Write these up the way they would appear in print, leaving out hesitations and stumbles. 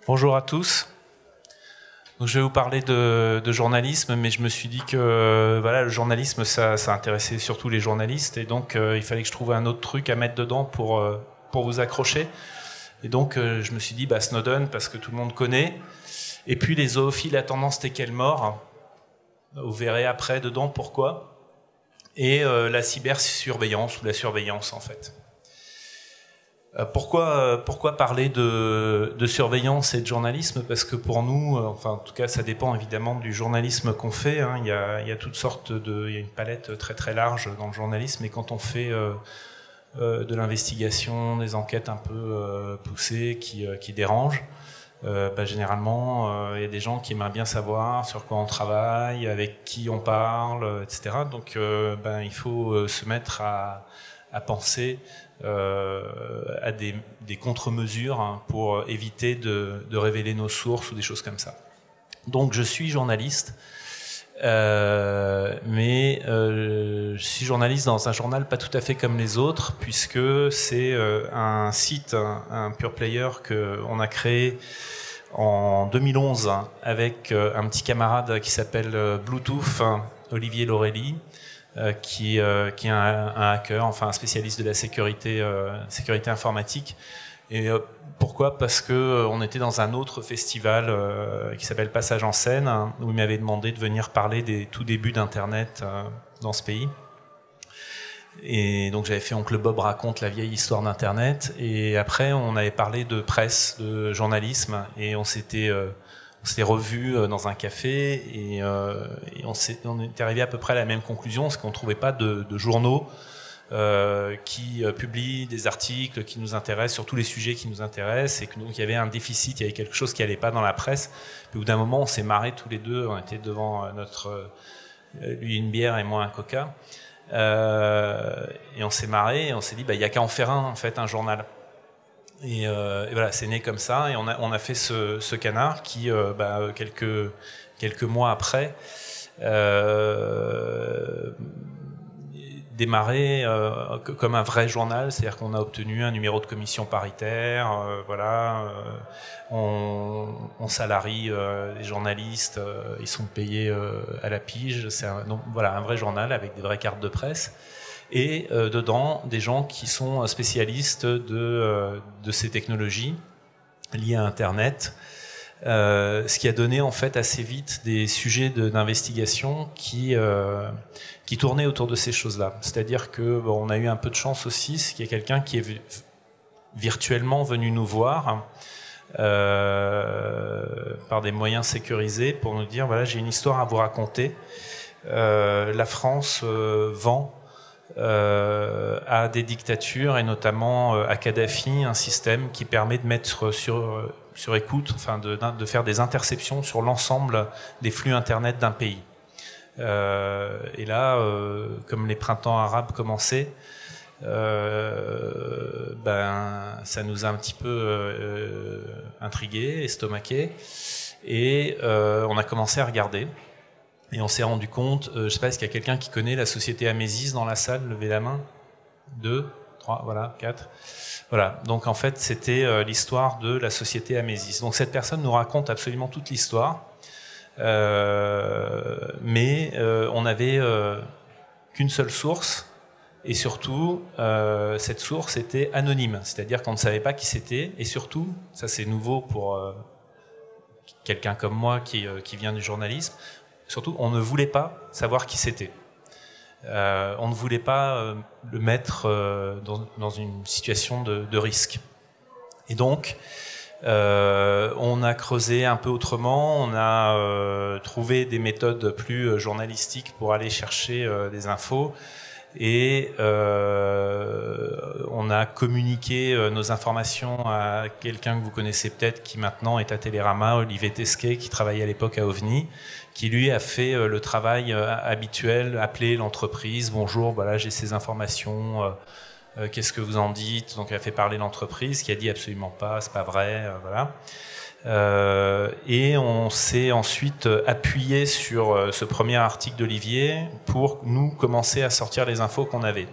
Bonjour à tous. Donc, je vais vous parler de journalisme, mais je me suis dit que voilà, le journalisme, ça intéressait surtout les journalistes, et donc il fallait que je trouve un autre truc à mettre dedans pour vous accrocher. Et donc je me suis dit Snowden, parce que tout le monde connaît, et puis les zoophiles à tendance telle mort. Vous verrez après dedans pourquoi. Et la cybersurveillance, ou la surveillance en fait. Pourquoi parler de surveillance et de journalisme? Parce que pour nous, enfin en tout cas ça dépend évidemment du journalisme qu'on fait, hein. Il y a toutes sortes il y a une palette très très large dans le journalisme, et quand on fait de l'investigation, des enquêtes un peu poussées qui dérangent, généralement il y a des gens qui aimeraient bien savoir sur quoi on travaille, avec qui on parle, etc. Donc il faut se mettre à penser à des contre-mesures, hein, pour éviter de révéler nos sources ou des choses comme ça. Donc je suis journaliste, mais je suis journaliste dans un journal pas tout à fait comme les autres, puisque c'est un site, un pure player qu'on a créé en 2011 avec un petit camarade qui s'appelle Bluetooth, Olivier Laurelli, qui est un hacker, enfin un spécialiste de la sécurité informatique. Et pourquoi? Parce que on était dans un autre festival qui s'appelle Passage en scène, hein, où il m'avait demandé de venir parler des tout débuts d'Internet dans ce pays. Et donc j'avais fait Oncle Bob raconte la vieille histoire d'Internet. Et après on avait parlé de presse, de journalisme, et on s'était revus dans un café, et on était arrivé à peu près à la même conclusion, parce qu'on ne trouvait pas de journaux qui publient des articles qui nous intéressent sur tous les sujets qui nous intéressent, et que donc il y avait un déficit, il y avait quelque chose qui n'allait pas dans la presse. Puis au bout d'un moment, on s'est marrés tous les deux, on était devant lui une bière et moi un coca, et on s'est marrés, et on s'est dit il n'y a qu'à en faire en fait, un journal. Et voilà, c'est né comme ça, et on a fait ce canard qui, quelques mois après, démarrait comme un vrai journal, c'est-à-dire qu'on a obtenu un numéro de commission paritaire, on salarie les journalistes, ils sont payés à la pige, donc voilà, un vrai journal avec des vraies cartes de presse. Et dedans, des gens qui sont spécialistes de ces technologies liées à Internet, ce qui a donné en fait assez vite des sujets d'investigation qui tournaient autour de ces choses-là. C'est-à-dire que on a eu un peu de chance aussi, c'est qu'il y a quelqu'un qui est virtuellement venu nous voir par des moyens sécurisés pour nous dire voilà, j'ai une histoire à vous raconter. La France vend à des dictatures, et notamment à Kadhafi, un système qui permet de mettre sur écoute, enfin de faire des interceptions sur l'ensemble des flux Internet d'un pays. Et là, comme les printemps arabes commençaient, ça nous a un petit peu intrigués, estomaqués, et on a commencé à regarder. Et on s'est rendu compte, je ne sais pas, est-ce qu'il y a quelqu'un qui connaît la société Amesis dans la salle? Levez la main. 2, 3, voilà, 4. Voilà, donc en fait c'était l'histoire de la société Amesis. Donc cette personne nous raconte absolument toute l'histoire, mais on n'avait qu'une seule source, et surtout cette source était anonyme, c'est-à-dire qu'on ne savait pas qui c'était, et surtout, ça c'est nouveau pour quelqu'un comme moi qui vient du journalisme, surtout, on ne voulait pas savoir qui c'était. On ne voulait pas le mettre dans une situation de risque. Et donc, on a creusé un peu autrement, on a trouvé des méthodes plus journalistiques pour aller chercher des infos, et on a communiqué nos informations à quelqu'un que vous connaissez peut-être, qui maintenant est à Télérama, Olivier Tesquet, qui travaillait à l'époque à OVNI, qui lui a fait le travail habituel, appeler l'entreprise, bonjour, voilà, j'ai ces informations, qu'est-ce que vous en dites? Donc il a fait parler l'entreprise, qui a dit absolument pas, c'est pas vrai, voilà. Et on s'est ensuite appuyé sur ce premier article d'Olivier pour nous commencer à sortir les infos qu'on avait.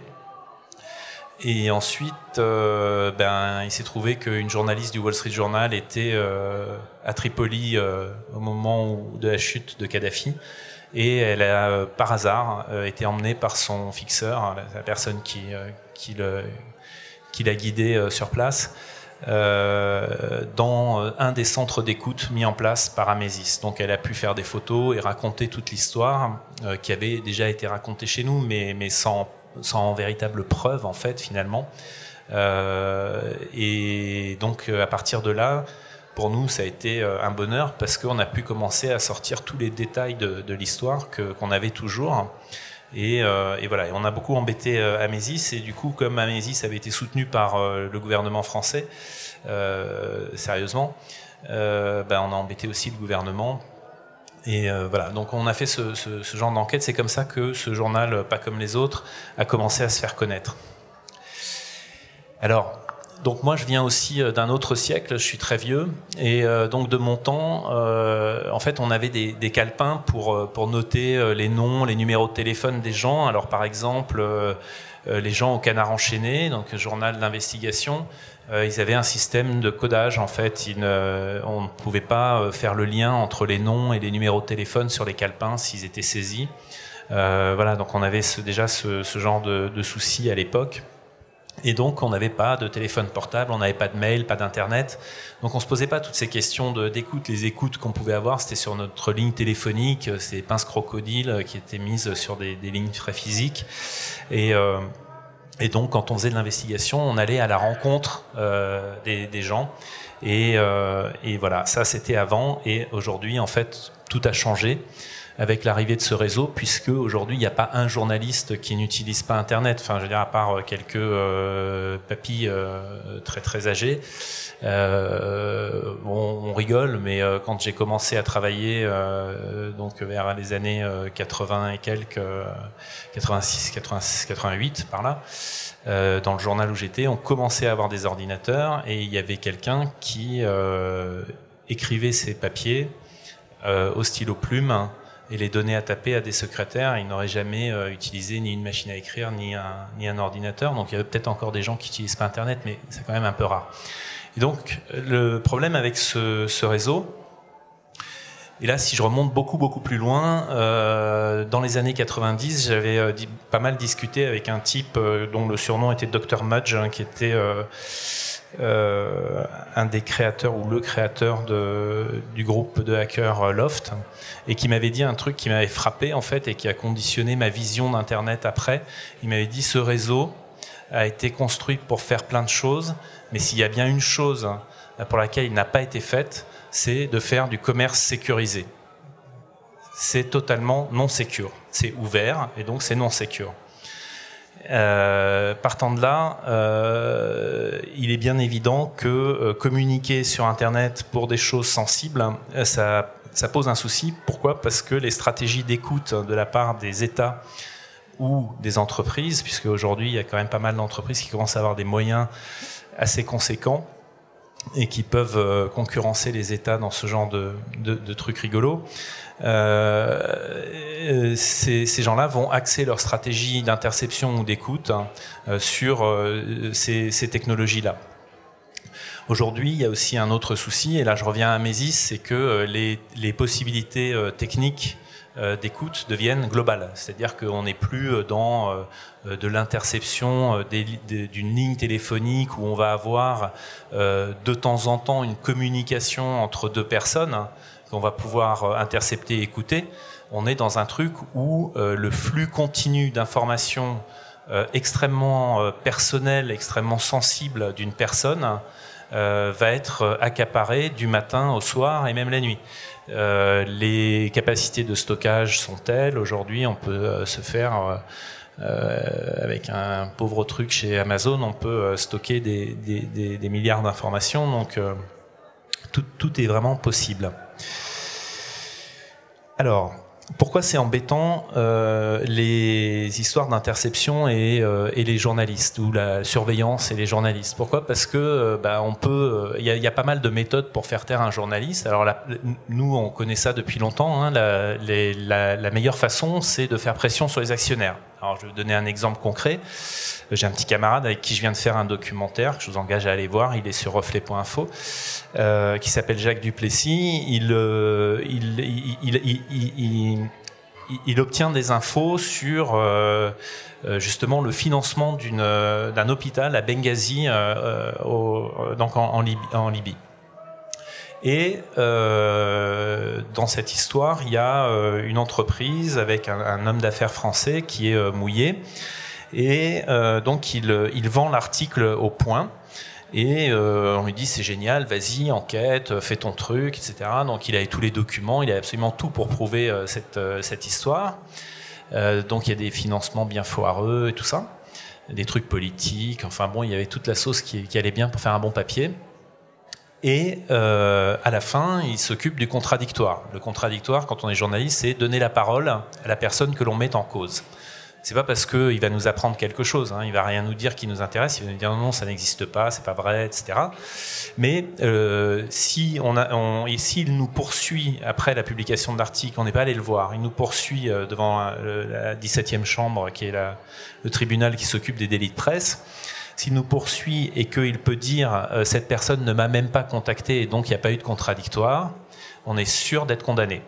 Et ensuite, il s'est trouvé qu'une journaliste du Wall Street Journal était à Tripoli au moment de la chute de Kadhafi. Et elle a, par hasard, été emmenée par son fixeur, la personne qui l'a guidée sur place, dans un des centres d'écoute mis en place par Amesis. Donc elle a pu faire des photos et raconter toute l'histoire qui avait déjà été racontée chez nous, mais sans véritable preuve en fait finalement. Et donc à partir de là, pour nous ça a été un bonheur parce qu'on a pu commencer à sortir tous les détails de l'histoire qu'on avait toujours. Et voilà, et on a beaucoup embêté Amesis, et du coup, comme Amesis avait été soutenu par le gouvernement français, sérieusement, on a embêté aussi le gouvernement. Et voilà, donc on a fait ce genre d'enquête. C'est comme ça que ce journal, pas comme les autres, a commencé à se faire connaître. Alors, donc moi je viens aussi d'un autre siècle, je suis très vieux, et donc de mon temps, en fait on avait des calepins pour noter les noms, les numéros de téléphone des gens. Alors par exemple, les gens au Canard enchaîné, donc journal d'investigation, ils avaient un système de codage en fait. On ne pouvait pas faire le lien entre les noms et les numéros de téléphone sur les calepins s'ils étaient saisis. Voilà, donc on avait déjà ce genre de soucis à l'époque. Et donc, on n'avait pas de téléphone portable, on n'avait pas de mail, pas d'internet. Donc, on se posait pas toutes ces questions d'écoute. Les écoutes qu'on pouvait avoir, c'était sur notre ligne téléphonique, ces pinces crocodiles qui étaient mises sur des lignes très physiques. Et donc, quand on faisait de l'investigation, on allait à la rencontre des gens. Et voilà, ça c'était avant. Et aujourd'hui, en fait, tout a changé avec l'arrivée de ce réseau, puisque aujourd'hui il n'y a pas un journaliste qui n'utilise pas Internet. Enfin, je veux dire, à part quelques papis très très âgés. On rigole, mais quand j'ai commencé à travailler, donc vers les années 80 et quelques, 86, 88 par là, dans le journal où j'étais, on commençait à avoir des ordinateurs et il y avait quelqu'un qui écrivait ses papiers au stylo plume et les donnait à taper à des secrétaires. Il n'aurait jamais utilisé ni une machine à écrire ni un ordinateur. Donc il y avait peut-être encore des gens qui n'utilisent pas Internet, mais c'est quand même un peu rare. Et donc le problème avec ce réseau, et là si je remonte beaucoup plus loin, dans les années 90, j'avais pas mal discuté avec un type dont le surnom était Dr Mudge, qui était un des créateurs ou le créateur du groupe de hackers Loft, et qui m'avait dit un truc qui m'avait frappé en fait et qui a conditionné ma vision d'Internet après. Il m'avait dit: ce réseau a été construit pour faire plein de choses, mais s'il y a bien une chose pour laquelle il n'a pas été fait, c'est de faire du commerce sécurisé. C'est totalement non sécure. C'est ouvert et donc c'est non sécure. Partant de là, il est bien évident que communiquer sur Internet pour des choses sensibles, ça pose un souci. Pourquoi ? Parce que les stratégies d'écoute de la part des États ou des entreprises, puisque aujourd'hui il y a quand même pas mal d'entreprises qui commencent à avoir des moyens assez conséquents et qui peuvent concurrencer les États dans ce genre de trucs rigolos, ces gens-là vont axer leur stratégie d'interception ou d'écoute sur ces technologies-là. Aujourd'hui, il y a aussi un autre souci, et là je reviens à Amesis, c'est que les possibilités techniques d'écoute deviennent globales. C'est-à-dire qu'on n'est plus dans de l'interception d'une ligne téléphonique où on va avoir de temps en temps une communication entre deux personnes qu'on va pouvoir intercepter et écouter. On est dans un truc où le flux continu d'informations extrêmement personnel, extrêmement sensible d'une personne va être accaparé du matin au soir et même la nuit. Les capacités de stockage sont telles. Aujourd'hui, on peut se faire avec un pauvre truc chez Amazon, on peut stocker des milliards d'informations. Donc tout est vraiment possible. Alors, pourquoi c'est embêtant les histoires d'interception et les journalistes, ou la surveillance et les journalistes? Pourquoi? Parce que il y a pas mal de méthodes pour faire taire un journaliste. Alors nous on connaît ça depuis longtemps, hein. La meilleure façon, c'est de faire pression sur les actionnaires. Alors, je vais vous donner un exemple concret. J'ai un petit camarade avec qui je viens de faire un documentaire, que je vous engage à aller voir, il est sur reflet.info, qui s'appelle Jacques Duplessis. Il obtient des infos sur justement le financement d'un hôpital à Benghazi, donc en Libye. Et dans cette histoire, il y a une entreprise avec un homme d'affaires français qui est mouillé. Et donc il vend l'article au point. Et on lui dit c'est génial, vas-y, enquête, fais ton truc, etc. Donc il avait tous les documents, il avait absolument tout pour prouver cette histoire. Donc il y a des financements bien foireux et tout ça, des trucs politiques, enfin bon, il y avait toute la sauce qui allait bien pour faire un bon papier. Et à la fin, il s'occupe du contradictoire. Le contradictoire, quand on est journaliste, c'est donner la parole à la personne que l'on met en cause. C'est pas parce qu'il va nous apprendre quelque chose, hein, il va rien nous dire qui nous intéresse, il va nous dire non, ça n'existe pas, c'est pas vrai, etc. Mais s'il nous poursuit après la publication de l'article, on n'est pas allé le voir, il nous poursuit devant la 17e chambre, qui est le tribunal qui s'occupe des délits de presse. S'il nous poursuit et qu'il peut dire cette personne ne m'a même pas contacté et donc il n'y a pas eu de contradictoire, on est sûr d'être condamné.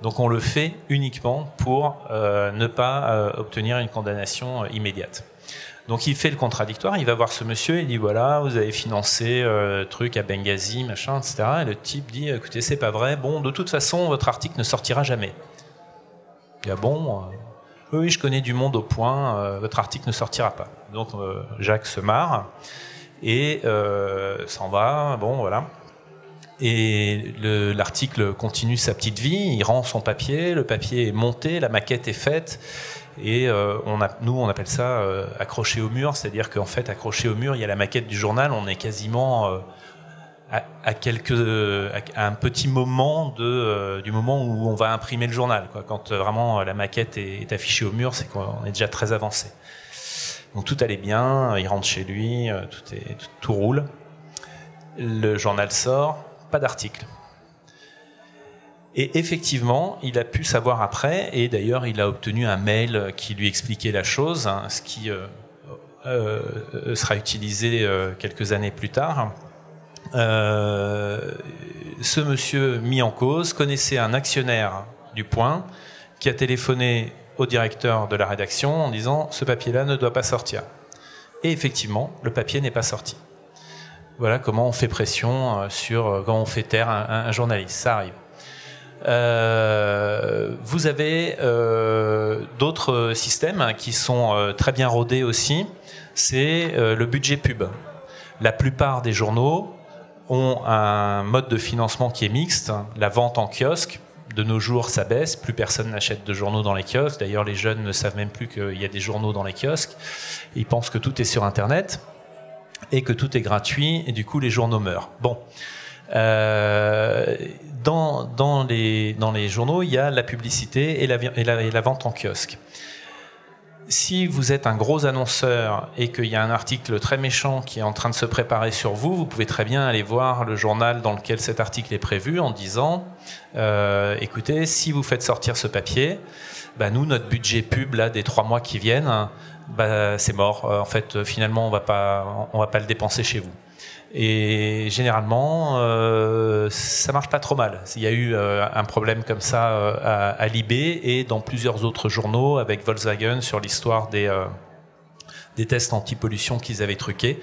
Donc on le fait uniquement pour ne pas obtenir une condamnation immédiate. Donc il fait le contradictoire, il va voir ce monsieur, il dit voilà, vous avez financé truc à Benghazi, machin, etc. Et le type dit écoutez, c'est pas vrai, bon, de toute façon, votre article ne sortira jamais. Il dit ah bon oui, je connais du monde au point, votre article ne sortira pas. Donc Jacques se marre et s'en va, bon voilà. Et l'article continue sa petite vie, il rend son papier, le papier est monté, la maquette est faite, et nous on appelle ça accroché au mur, c'est-à-dire qu'en fait accroché au mur, il y a la maquette du journal, on est quasiment à un petit moment du moment où on va imprimer le journal, quoi. Quand vraiment la maquette est affichée au mur, c'est qu'on est déjà très avancé. Donc tout allait bien, il rentre chez lui, tout roule. Le journal sort, pas d'article. Et effectivement, il a pu savoir après, et d'ailleurs il a obtenu un mail qui lui expliquait la chose, hein, ce qui sera utilisé quelques années plus tard. Ce monsieur mis en cause connaissait un actionnaire du Point qui a téléphoné au directeur de la rédaction en disant ce papier-là ne doit pas sortir. Et effectivement, le papier n'est pas sorti. Voilà comment on fait pression comment on fait taire un journaliste. Ça arrive. Vous avez d'autres systèmes qui sont très bien rodés aussi. C'est le budget pub. La plupart des journaux ont un mode de financement qui est mixte, la vente en kiosque. De nos jours, ça baisse, plus personne n'achète de journaux dans les kiosques. D'ailleurs, les jeunes ne savent même plus qu'il y a des journaux dans les kiosques. Ils pensent que tout est sur Internet et que tout est gratuit, et du coup, les journaux meurent. Bon. Dans les journaux, il y a la publicité et la vente en kiosque. Si vous êtes un gros annonceur et qu'il y a un article très méchant qui est en train de se préparer sur vous, vous pouvez très bien aller voir le journal dans lequel cet article est prévu en disant écoutez, si vous faites sortir ce papier, nous, notre budget pub là, des 3 mois qui viennent, c'est mort. En fait, finalement, on va pas le dépenser chez vous. Et généralement, ça marche pas trop mal. Il y a eu un problème comme ça à Libé et dans plusieurs autres journaux avec Volkswagen sur l'histoire des tests anti-pollution qu'ils avaient truqués,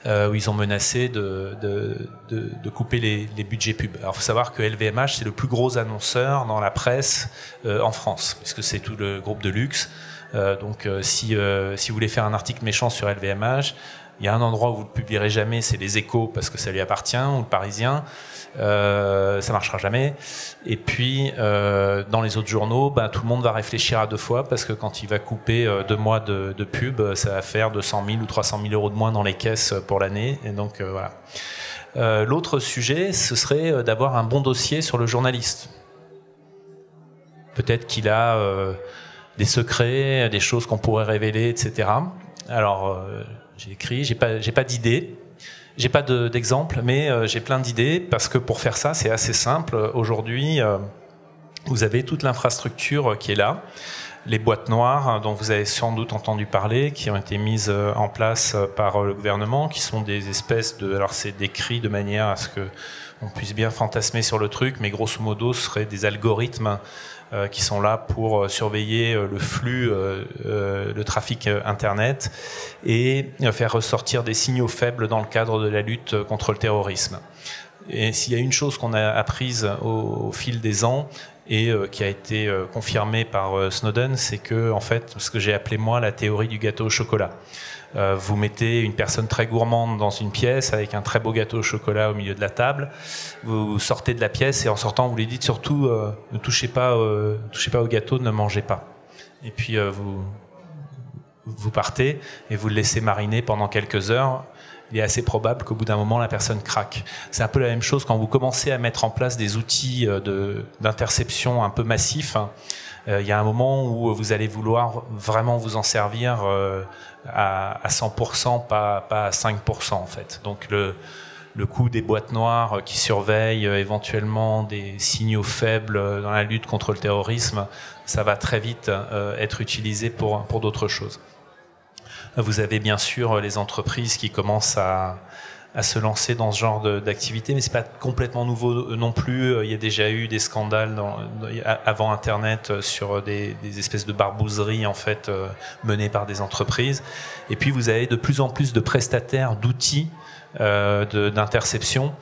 où ils ont menacé de couper les budgets pub. Alors, il faut savoir que LVMH, c'est le plus gros annonceur dans la presse en France, puisque c'est tout le groupe de luxe. Donc, si vous voulez faire un article méchant sur LVMH, il y a un endroit où vous ne le publierez jamais, c'est les Échos, parce que ça lui appartient, ou le Parisien. Ça marchera jamais. Et puis, dans les autres journaux, tout le monde va réfléchir à 2 fois, parce que quand il va couper 2 mois de pub, ça va faire 200 000 ou 300 000 euros de moins dans les caisses pour l'année. Et donc, voilà. L'autre sujet, ce serait d'avoir un bon dossier sur le journaliste. Peut-être qu'il a des secrets, des choses qu'on pourrait révéler, etc. Alors, j'ai écrit, j'ai pas d'idée, j'ai pas d'exemple, mais j'ai plein d'idées parce que pour faire ça, c'est assez simple. Aujourd'hui, vous avez toute l'infrastructure qui est là. Les boîtes noires dont vous avez sans doute entendu parler, qui ont été mises en place par le gouvernement, qui sont des espèces de... Alors c'est décrit de manière à ce qu'on puisse bien fantasmer sur le truc, mais grosso modo, ce seraient des algorithmes qui sont là pour surveiller le flux, le trafic Internet et faire ressortir des signaux faibles dans le cadre de la lutte contre le terrorisme. Et s'il y a une chose qu'on a apprise au fil des ans, et qui a été confirmée par Snowden, c'est que, en fait, ce que j'ai appelé moi la théorie du gâteau au chocolat. Vous mettez une personne très gourmande dans une pièce avec un très beau gâteau au chocolat au milieu de la table, vous sortez de la pièce et en sortant vous lui dites surtout ne touchez pas au gâteau, ne mangez pas. Et puis vous partez et vous le laissez mariner pendant quelques heures. Il est assez probable qu'au bout d'un moment, la personne craque. C'est un peu la même chose quand vous commencez à mettre en place des outils d'interception un peu massifs. Il y a un moment où vous allez vouloir vraiment vous en servir à 100%, pas à 5% en fait. Donc le coût des boîtes noires qui surveillent éventuellement des signaux faibles dans la lutte contre le terrorisme, ça va très vite être utilisé pour d'autres choses. Vous avez bien sûr les entreprises qui commencent à se lancer dans ce genre d'activité, mais c'est pas complètement nouveau non plus. Il y a déjà eu des scandales avant Internet sur des espèces de barbouzeries en fait menées par des entreprises. Et puis vous avez de plus en plus de prestataires d'outils d'interception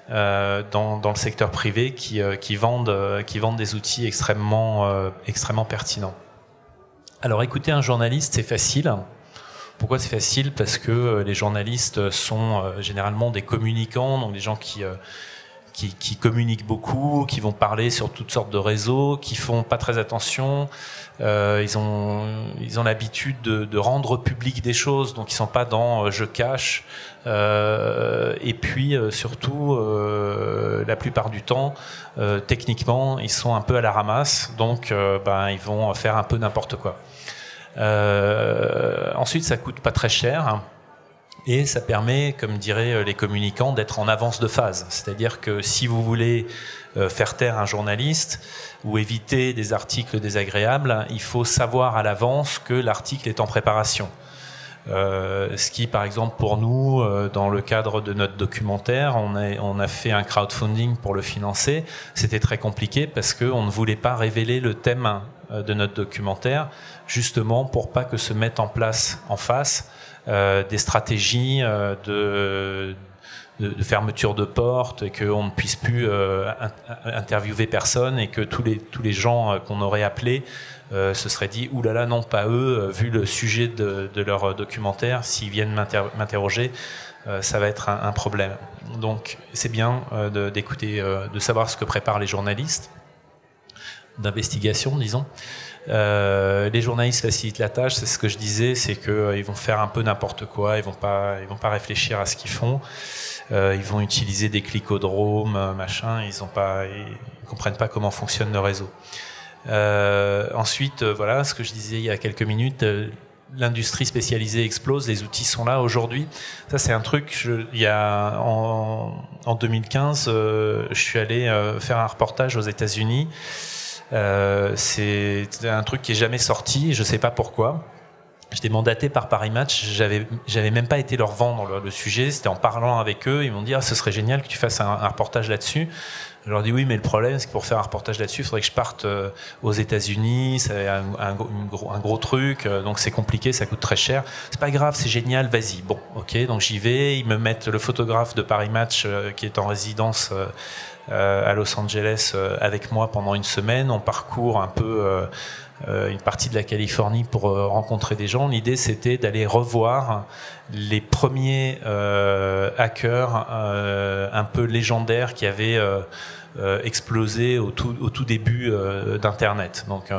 dans le secteur privé qui vendent des outils extrêmement pertinents. Alors écouter un journaliste, c'est facile. Pourquoi c'est facile? Parce que les journalistes sont généralement des communicants, donc des gens qui communiquent beaucoup, qui vont parler sur toutes sortes de réseaux, qui font pas très attention. Ils ont l'habitude de rendre public des choses, donc ils sont pas dans je cache. Et puis surtout, la plupart du temps, techniquement, ils sont un peu à la ramasse, donc ils vont faire un peu n'importe quoi. Ensuite, ça coûte pas très cher et ça permet, comme diraient les communicants, d'être en avance de phase. C'est-à-dire que si vous voulez faire taire un journaliste ou éviter des articles désagréables, il faut savoir à l'avance que l'article est en préparation. Ce qui, par exemple, pour nous, dans le cadre de notre documentaire, on a fait un crowdfunding pour le financer. C'était très compliqué parce qu'on ne voulait pas révéler le thème de notre documentaire, justement pour pas que se mettent en place en face des stratégies de fermeture de portes et qu'on ne puisse plus interviewer personne et que tous les gens qu'on aurait appelés se seraient dit « Ouh là là, non, pas eux, vu le sujet de leur documentaire, s'ils viennent m'interroger, ça va être un problème. » Donc c'est bien d'écouter, de savoir ce que préparent les journalistes d'investigation, disons. Les journalistes facilitent la tâche, c'est ce que je disais, c'est qu'ils vont faire un peu n'importe quoi, ils vont pas réfléchir à ce qu'ils font, ils vont utiliser des clicodromes, machin, ils comprennent pas comment fonctionne le réseau. Ensuite, voilà, ce que je disais il y a quelques minutes, l'industrie spécialisée explose, les outils sont là aujourd'hui. Ça, c'est un truc, en 2015, je suis allé faire un reportage aux États-Unis. C'est un truc qui est jamais sorti, je sais pas pourquoi. J'étais mandaté par Paris Match, j'avais même pas été leur vendre le sujet, c'était en parlant avec eux, ils m'ont dit ce serait génial que tu fasses un reportage là-dessus. Je leur dis oui, mais le problème c'est que pour faire un reportage là-dessus, il faudrait que je parte aux États-Unis, c'est un gros truc, donc c'est compliqué, ça coûte très cher. C'est pas grave, c'est génial, vas-y. Bon, ok, donc j'y vais, ils me mettent le photographe de Paris Match qui est en résidence à Los Angeles avec moi pendant une semaine. On parcourt un peu une partie de la Californie pour rencontrer des gens. L'idée, c'était d'aller revoir les premiers hackers un peu légendaires qui avaient explosé au tout début d'Internet. Donc,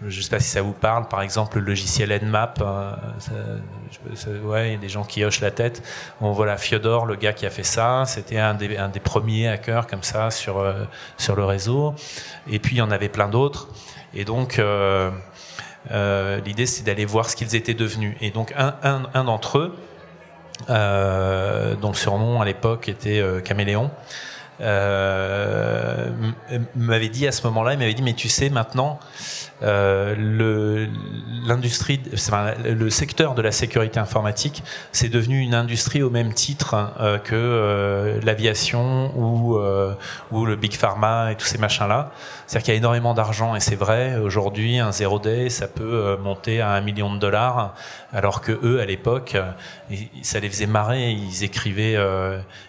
je ne sais pas si ça vous parle, par exemple le logiciel Nmap, ouais, il y a des gens qui hochent la tête. Bon, voilà, Fyodor, le gars qui a fait ça, c'était un des premiers hackers comme ça sur le réseau. Et puis il y en avait plein d'autres. Et donc l'idée c'est d'aller voir ce qu'ils étaient devenus. Et donc un d'entre eux, dont le surnom à l'époque était Caméléon, m'avait dit à ce moment-là, il m'avait dit, mais tu sais, maintenant, l'industrie, enfin, le secteur de la sécurité informatique, c'est devenu une industrie au même titre que l'aviation ou le Big Pharma et tous ces machins-là. C'est-à-dire qu'il y a énormément d'argent, et c'est vrai, aujourd'hui, un zero day, ça peut monter à $1 million, alors que eux, à l'époque, ça les faisait marrer, ils écrivaient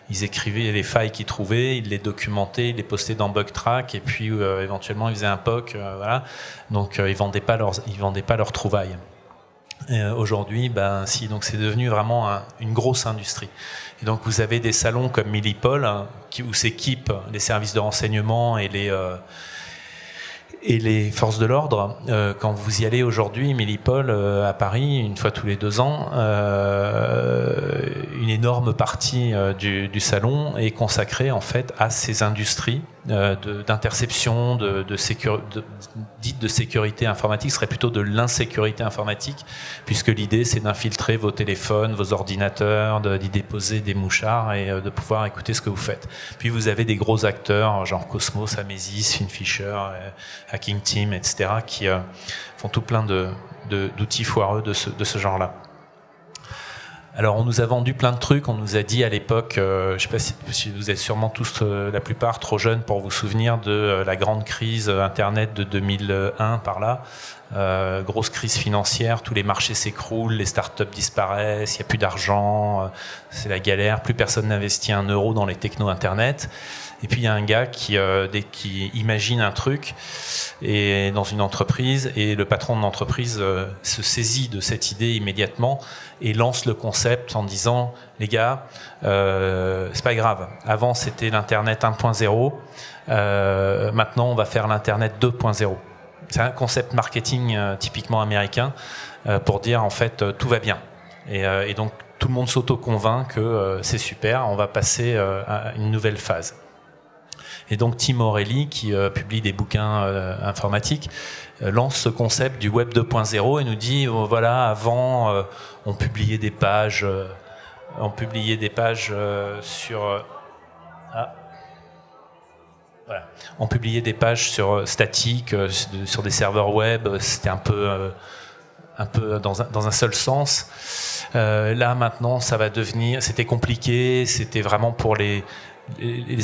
les failles qu'ils trouvaient, ils les documentaient, ils les postaient dans Bugtrack, et puis éventuellement ils faisaient un POC, voilà. Donc ils vendaient pas leurs trouvailles. Aujourd'hui, si, donc c'est devenu vraiment une grosse industrie. Et donc vous avez des salons comme Millipol, où s'équipent les services de renseignement et les forces de l'ordre. Quand vous y allez aujourd'hui, Millipol à Paris, une fois tous les 2 ans, une énorme partie du salon est consacrée en fait à ces industries d'interception, dites de sécurité informatique, ce serait plutôt de l'insécurité informatique, puisque l'idée c'est d'infiltrer vos téléphones, vos ordinateurs, d'y déposer des mouchards et de pouvoir écouter ce que vous faites. Puis vous avez des gros acteurs, genre Cosmos, Amesis, Finfisher, Hacking Team, etc., qui font tout plein d'outils foireux de ce genre-là. Alors on nous a vendu plein de trucs, on nous a dit à l'époque, je ne sais pas si vous êtes sûrement tous, la plupart, trop jeunes pour vous souvenir de la grande crise Internet de 2001 par là, grosse crise financière, tous les marchés s'écroulent, les startups disparaissent, il n'y a plus d'argent, c'est la galère, plus personne n'investit un euro dans les technos Internet. Et puis il y a un gars qui imagine un truc et dans une entreprise, et le patron de l'entreprise se saisit de cette idée immédiatement et lance le concept en disant « Les gars, c'est pas grave, avant c'était l'Internet 1.0, maintenant on va faire l'Internet 2.0 ». C'est un concept marketing typiquement américain pour dire en fait tout va bien. Et donc tout le monde s'auto-convainc que c'est super, on va passer à une nouvelle phase. Et donc Tim O'Reilly, qui publie des bouquins informatiques, lance ce concept du Web 2.0 et nous dit voilà, avant on publiait des pages sur voilà. On publiait des pages sur statiques, sur des serveurs web, c'était un peu dans un seul sens. Là maintenant ça va devenir, c'était compliqué, c'était vraiment pour les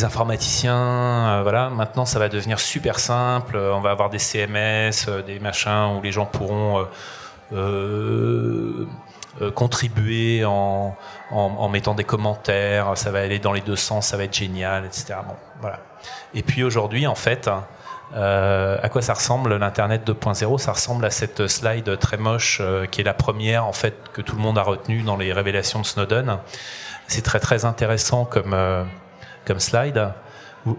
informaticiens, voilà. Maintenant ça va devenir super simple, on va avoir des CMS, des machins où les gens pourront contribuer en mettant des commentaires, ça va aller dans les 2 sens, ça va être génial, etc. Bon, voilà. Et puis aujourd'hui, en fait, à quoi ça ressemble l'Internet 2.0 ? Ça ressemble à cette slide très moche qui est la première en fait que tout le monde a retenue dans les révélations de Snowden. C'est très très intéressant comme slide.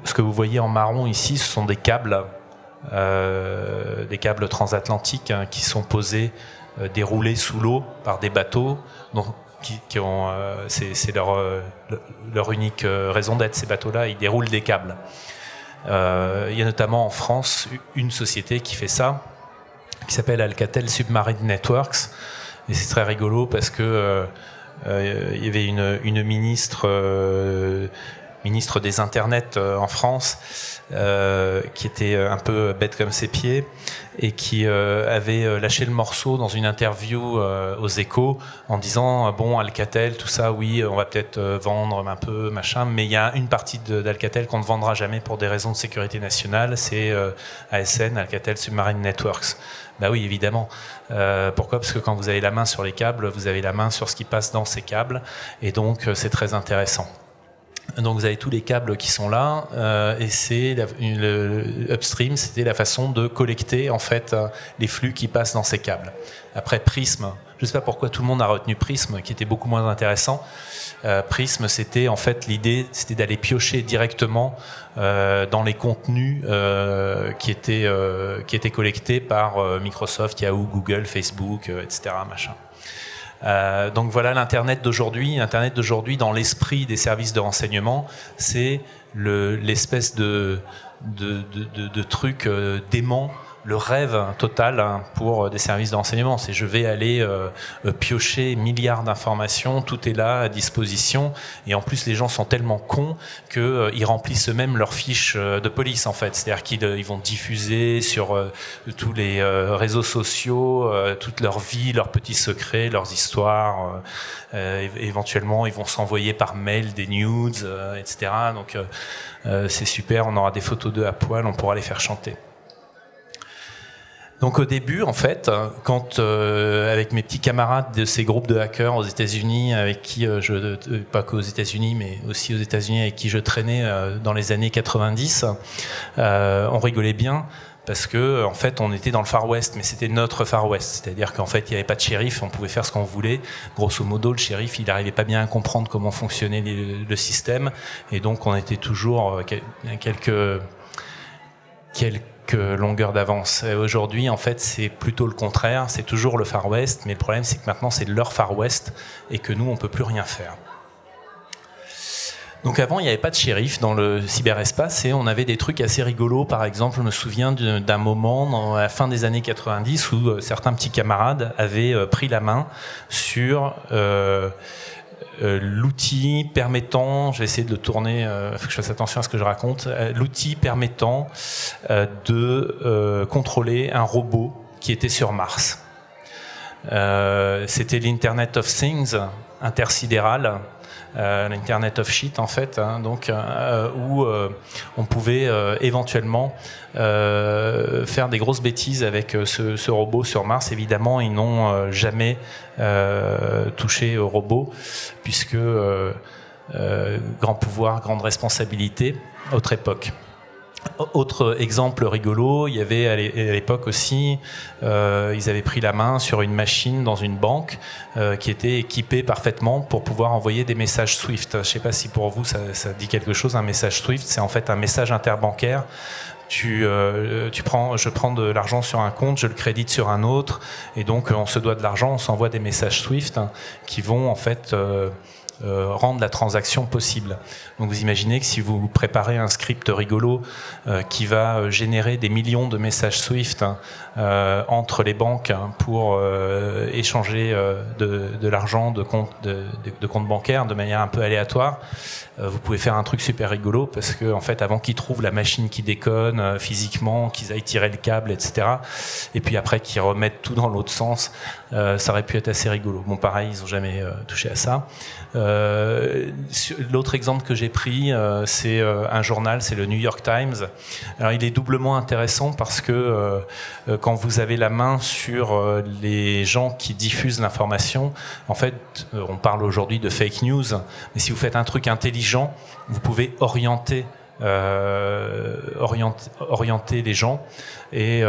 Ce que vous voyez en marron ici, ce sont des câbles transatlantiques qui sont posés, déroulés sous l'eau par des bateaux. Donc, c'est leur unique raison d'être, ces bateaux-là, ils déroulent des câbles. Il y a notamment en France une société qui fait ça, qui s'appelle Alcatel Submarine Networks, et c'est très rigolo parce que il y avait une ministre des Internets en France qui était un peu bête comme ses pieds et qui avait lâché le morceau dans une interview aux Échos en disant bon, Alcatel, tout ça, oui, on va peut-être vendre un peu, machin, mais il y a une partie d'Alcatel qu'on ne vendra jamais pour des raisons de sécurité nationale, c'est ASN, Alcatel Submarine Networks. Bah oui, évidemment. Pourquoi ? Parce que quand vous avez la main sur les câbles, vous avez la main sur ce qui passe dans ces câbles, et donc c'est très intéressant. Donc vous avez tous les câbles qui sont là, et c'est le upstream, c'était la façon de collecter en fait les flux qui passent dans ces câbles. Après Prism, je ne sais pas pourquoi tout le monde a retenu Prism, qui était beaucoup moins intéressant. Prism, c'était en fait l'idée, c'était d'aller piocher directement dans les contenus qui étaient collectés par Microsoft, Yahoo, Google, Facebook, etc. machin. Donc voilà l'Internet d'aujourd'hui. L'Internet d'aujourd'hui, dans l'esprit des services de renseignement, c'est l'espèce de truc dément le rêve total pour des services de renseignement. C'est je vais aller piocher milliards d'informations, tout est là à disposition, et en plus les gens sont tellement cons qu'ils remplissent eux-mêmes leurs fiches de police en fait. C'est-à-dire qu'ils vont diffuser sur tous les réseaux sociaux toute leur vie, leurs petits secrets, leurs histoires. Éventuellement, ils vont s'envoyer par mail des nudes, etc. Donc c'est super, on aura des photos d'eux à poil, on pourra les faire chanter. Donc au début, en fait, quand avec mes petits camarades de ces groupes de hackers aux États-Unis, avec qui pas qu'aux États-Unis, mais aussi aux États-Unis, avec qui je traînais dans les années 90, on rigolait bien parce que en fait, on était dans le Far West, mais c'était notre Far West, c'est-à-dire qu'en fait, il n'y avait pas de shérif, on pouvait faire ce qu'on voulait. Grosso modo, le shérif, il n'arrivait pas bien à comprendre comment fonctionnait le système, et donc on était toujours quelques longueurs d'avance. Aujourd'hui, en fait, c'est plutôt le contraire. C'est toujours le Far West, mais le problème, c'est que maintenant, c'est leur Far West et que nous, on peut plus rien faire. Donc avant, il n'y avait pas de shérif dans le cyberespace et on avait des trucs assez rigolos. Par exemple, je me souviens d'un moment dans la fin des années 90 où certains petits camarades avaient pris la main sur l'outil permettant, je vais essayer de le tourner, faut que je fasse attention à ce que je raconte, l'outil permettant de contrôler un robot qui était sur Mars. C'était l'Internet of Things intersidéral, l'Internet of Shit en fait, donc où on pouvait éventuellement faire des grosses bêtises avec ce robot sur Mars. Évidemment, ils n'ont jamais touché au robot, puisque grand pouvoir, grande responsabilité, autre époque. Autre exemple rigolo, il y avait à l'époque aussi, ils avaient pris la main sur une machine dans une banque qui était équipée parfaitement pour pouvoir envoyer des messages Swift. Je ne sais pas si pour vous ça dit quelque chose, un message Swift, c'est en fait un message interbancaire. Je prends de l'argent sur un compte, je le crédite sur un autre, et donc on se doit de l'argent, on s'envoie des messages Swift qui vont en fait rendre la transaction possible. Donc vous imaginez que si vous préparez un script rigolo qui va générer des millions de messages Swift entre les banques pour échanger de l'argent de comptes bancaires de manière un peu aléatoire, vous pouvez faire un truc super rigolo parce que en fait, avant qu'ils trouvent la machine qui déconne physiquement, qu'ils aillent tirer le câble, etc. Et puis après qu'ils remettent tout dans l'autre sens, ça aurait pu être assez rigolo. Bon, pareil, ils n'ont jamais touché à ça. L'autre exemple que j'ai pris, c'est un journal, c'est le New York Times. Alors, il est doublement intéressant parce que quand vous avez la main sur les gens qui diffusent l'information, en fait, on parle aujourd'hui de fake news, mais si vous faites un truc intelligent, vous pouvez orienter les gens, et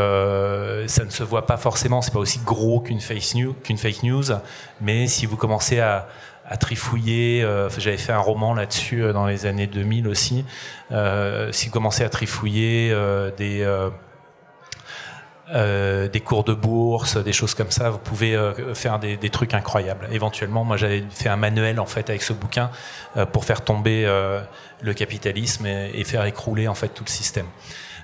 ça ne se voit pas forcément, c'est pas aussi gros qu'une fake news, mais si vous commencez à trifouiller, j'avais fait un roman là-dessus dans les années 2000 aussi, si vous commencez à trifouiller des cours de bourse, des choses comme ça, vous pouvez faire des trucs incroyables. Éventuellement, moi j'avais fait un manuel en fait avec ce bouquin pour faire tomber le capitalisme et faire écrouler en fait tout le système.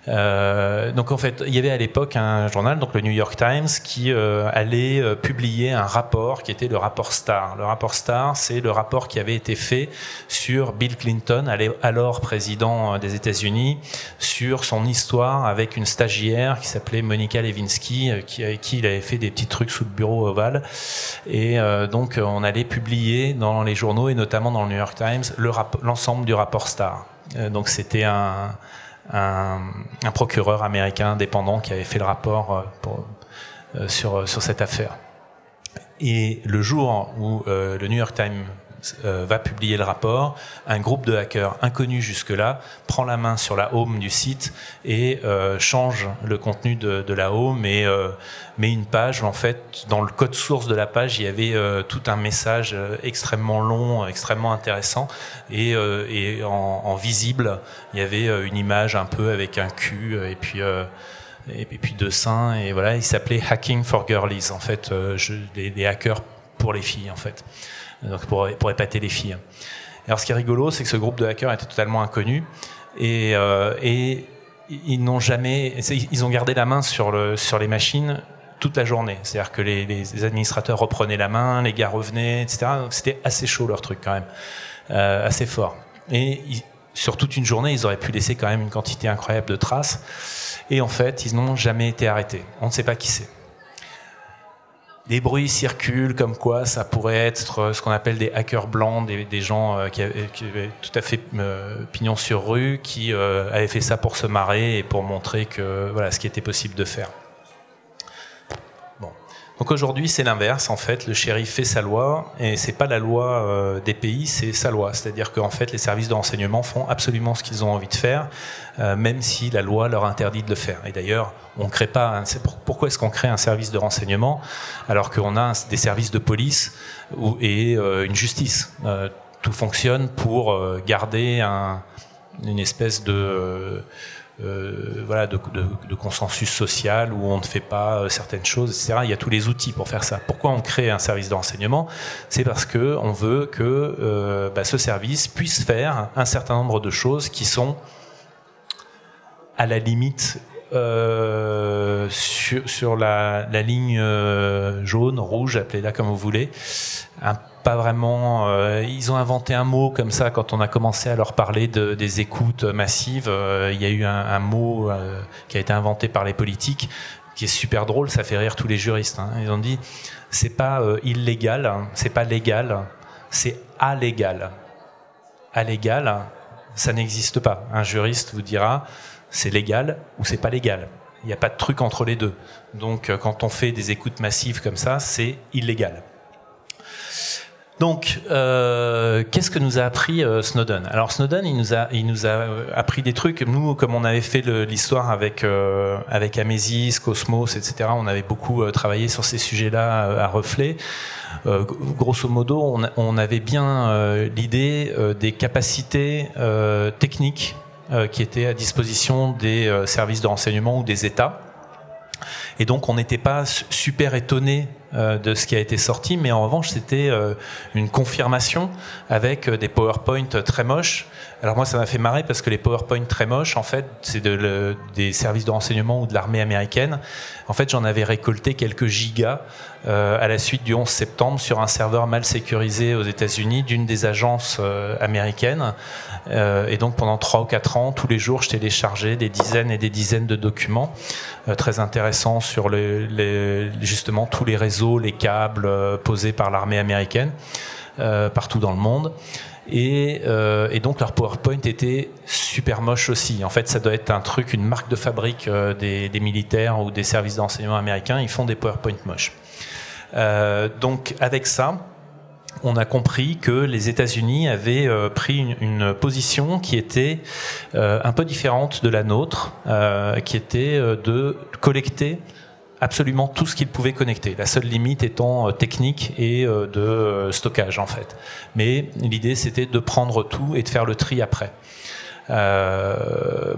Donc en fait, il y avait à l'époque un journal, donc le New York Times, qui allait publier un rapport qui était le rapport Starr. Le rapport Starr, c'est le rapport qui avait été fait sur Bill Clinton, alors président des États-Unis, sur son histoire avec une stagiaire qui s'appelait Monica Lewinsky, avec qui il avait fait des petits trucs sous le bureau ovale. Et donc on allait publier dans les journaux, et notamment dans le New York Times, l'ensemble du rapport Starr. Donc c'était un procureur américain indépendant qui avait fait le rapport sur cette affaire. Et le jour où le New York Times va publier le rapport, un groupe de hackers inconnus jusque-là prend la main sur la home du site et change le contenu de la home et met une page. En fait, dans le code source de la page, il y avait tout un message extrêmement long, extrêmement intéressant, et en visible, il y avait une image un peu avec un cul et puis deux seins, et voilà. Il s'appelait Hacking for Girlies, en fait, les hackers pour les filles, en fait. Donc pour épater les filles. Alors ce qui est rigolo, c'est que ce groupe de hackers était totalement inconnu, et ils n'ont jamais, ils ont gardé la main sur les machines toute la journée. C'est-à-dire que les administrateurs reprenaient la main, les gars revenaient, etc. Donc c'était assez chaud leur truc quand même, assez fort. Et sur toute une journée, ils auraient pu laisser quand même une quantité incroyable de traces. Et en fait, ils n'ont jamais été arrêtés. On ne sait pas qui c'est. Des bruits circulent comme quoi ça pourrait être ce qu'on appelle des hackers blancs, des gens qui avaient tout à fait pignon sur rue, qui avaient fait ça pour se marrer et pour montrer que voilà ce qui était possible de faire. Bon. Donc aujourd'hui c'est l'inverse, en fait, le shérif fait sa loi et c'est pas la loi des pays, c'est sa loi. C'est-à-dire qu'en fait les services de renseignement font absolument ce qu'ils ont envie de faire, même si la loi leur interdit de le faire. Et d'ailleurs, on crée pas. Pourquoi est-ce qu'on crée un service de renseignement alors qu'on a des services de police et une justice? Tout fonctionne pour garder une espèce de consensus social où on ne fait pas certaines choses, etc. Il y a tous les outils pour faire ça. Pourquoi on crée un service de renseignement? C'est parce que on veut que ce service puisse faire un certain nombre de choses qui sont à la limite sur la ligne jaune, rouge, appelez-la comme vous voulez. Pas vraiment. Ils ont inventé un mot comme ça quand on a commencé à leur parler des écoutes massives. Il y a eu un mot qui a été inventé par les politiques qui est super drôle. Ça fait rire tous les juristes. Hein. Ils ont dit c'est pas illégal, c'est pas légal, c'est allégal. Allégal, ça n'existe pas. Un juriste vous dira c'est légal ou c'est pas légal. Il n'y a pas de truc entre les deux. Donc quand on fait des écoutes massives comme ça, c'est illégal. Donc, qu'est-ce que nous a appris Snowden? Alors Snowden, il nous a appris des trucs. Nous, comme on avait fait l'histoire avec Amesis, Cosmos, etc., on avait beaucoup travaillé sur ces sujets-là à reflet. Grosso modo, on avait bien l'idée des capacités techniques qui étaient à disposition des services de renseignement ou des États. Et donc on n'était pas super étonné de ce qui a été sorti, mais en revanche c'était une confirmation avec des PowerPoint très moches. Alors moi ça m'a fait marrer parce que les PowerPoint très moches, en fait c'est des services de renseignement ou de l'armée américaine. En fait j'en avais récolté quelques gigas à la suite du 11 septembre sur un serveur mal sécurisé aux États-Unis d'une des agences américaines. Et donc pendant 3 ou 4 ans, tous les jours je téléchargeais des dizaines et des dizaines de documents très intéressants sur justement tous les réseaux, les câbles posés par l'armée américaine partout dans le monde. Et donc leur PowerPoint était super moche aussi. En fait, ça doit être un truc, une marque de fabrique des militaires ou des services de renseignement américains. Ils font des PowerPoint moches. Donc avec ça, on a compris que les États-Unis avaient pris une position qui était un peu différente de la nôtre, qui était de collecter absolument tout ce qu'ils pouvaient connecter. La seule limite étant technique et de stockage en fait. Mais l'idée c'était de prendre tout et de faire le tri après.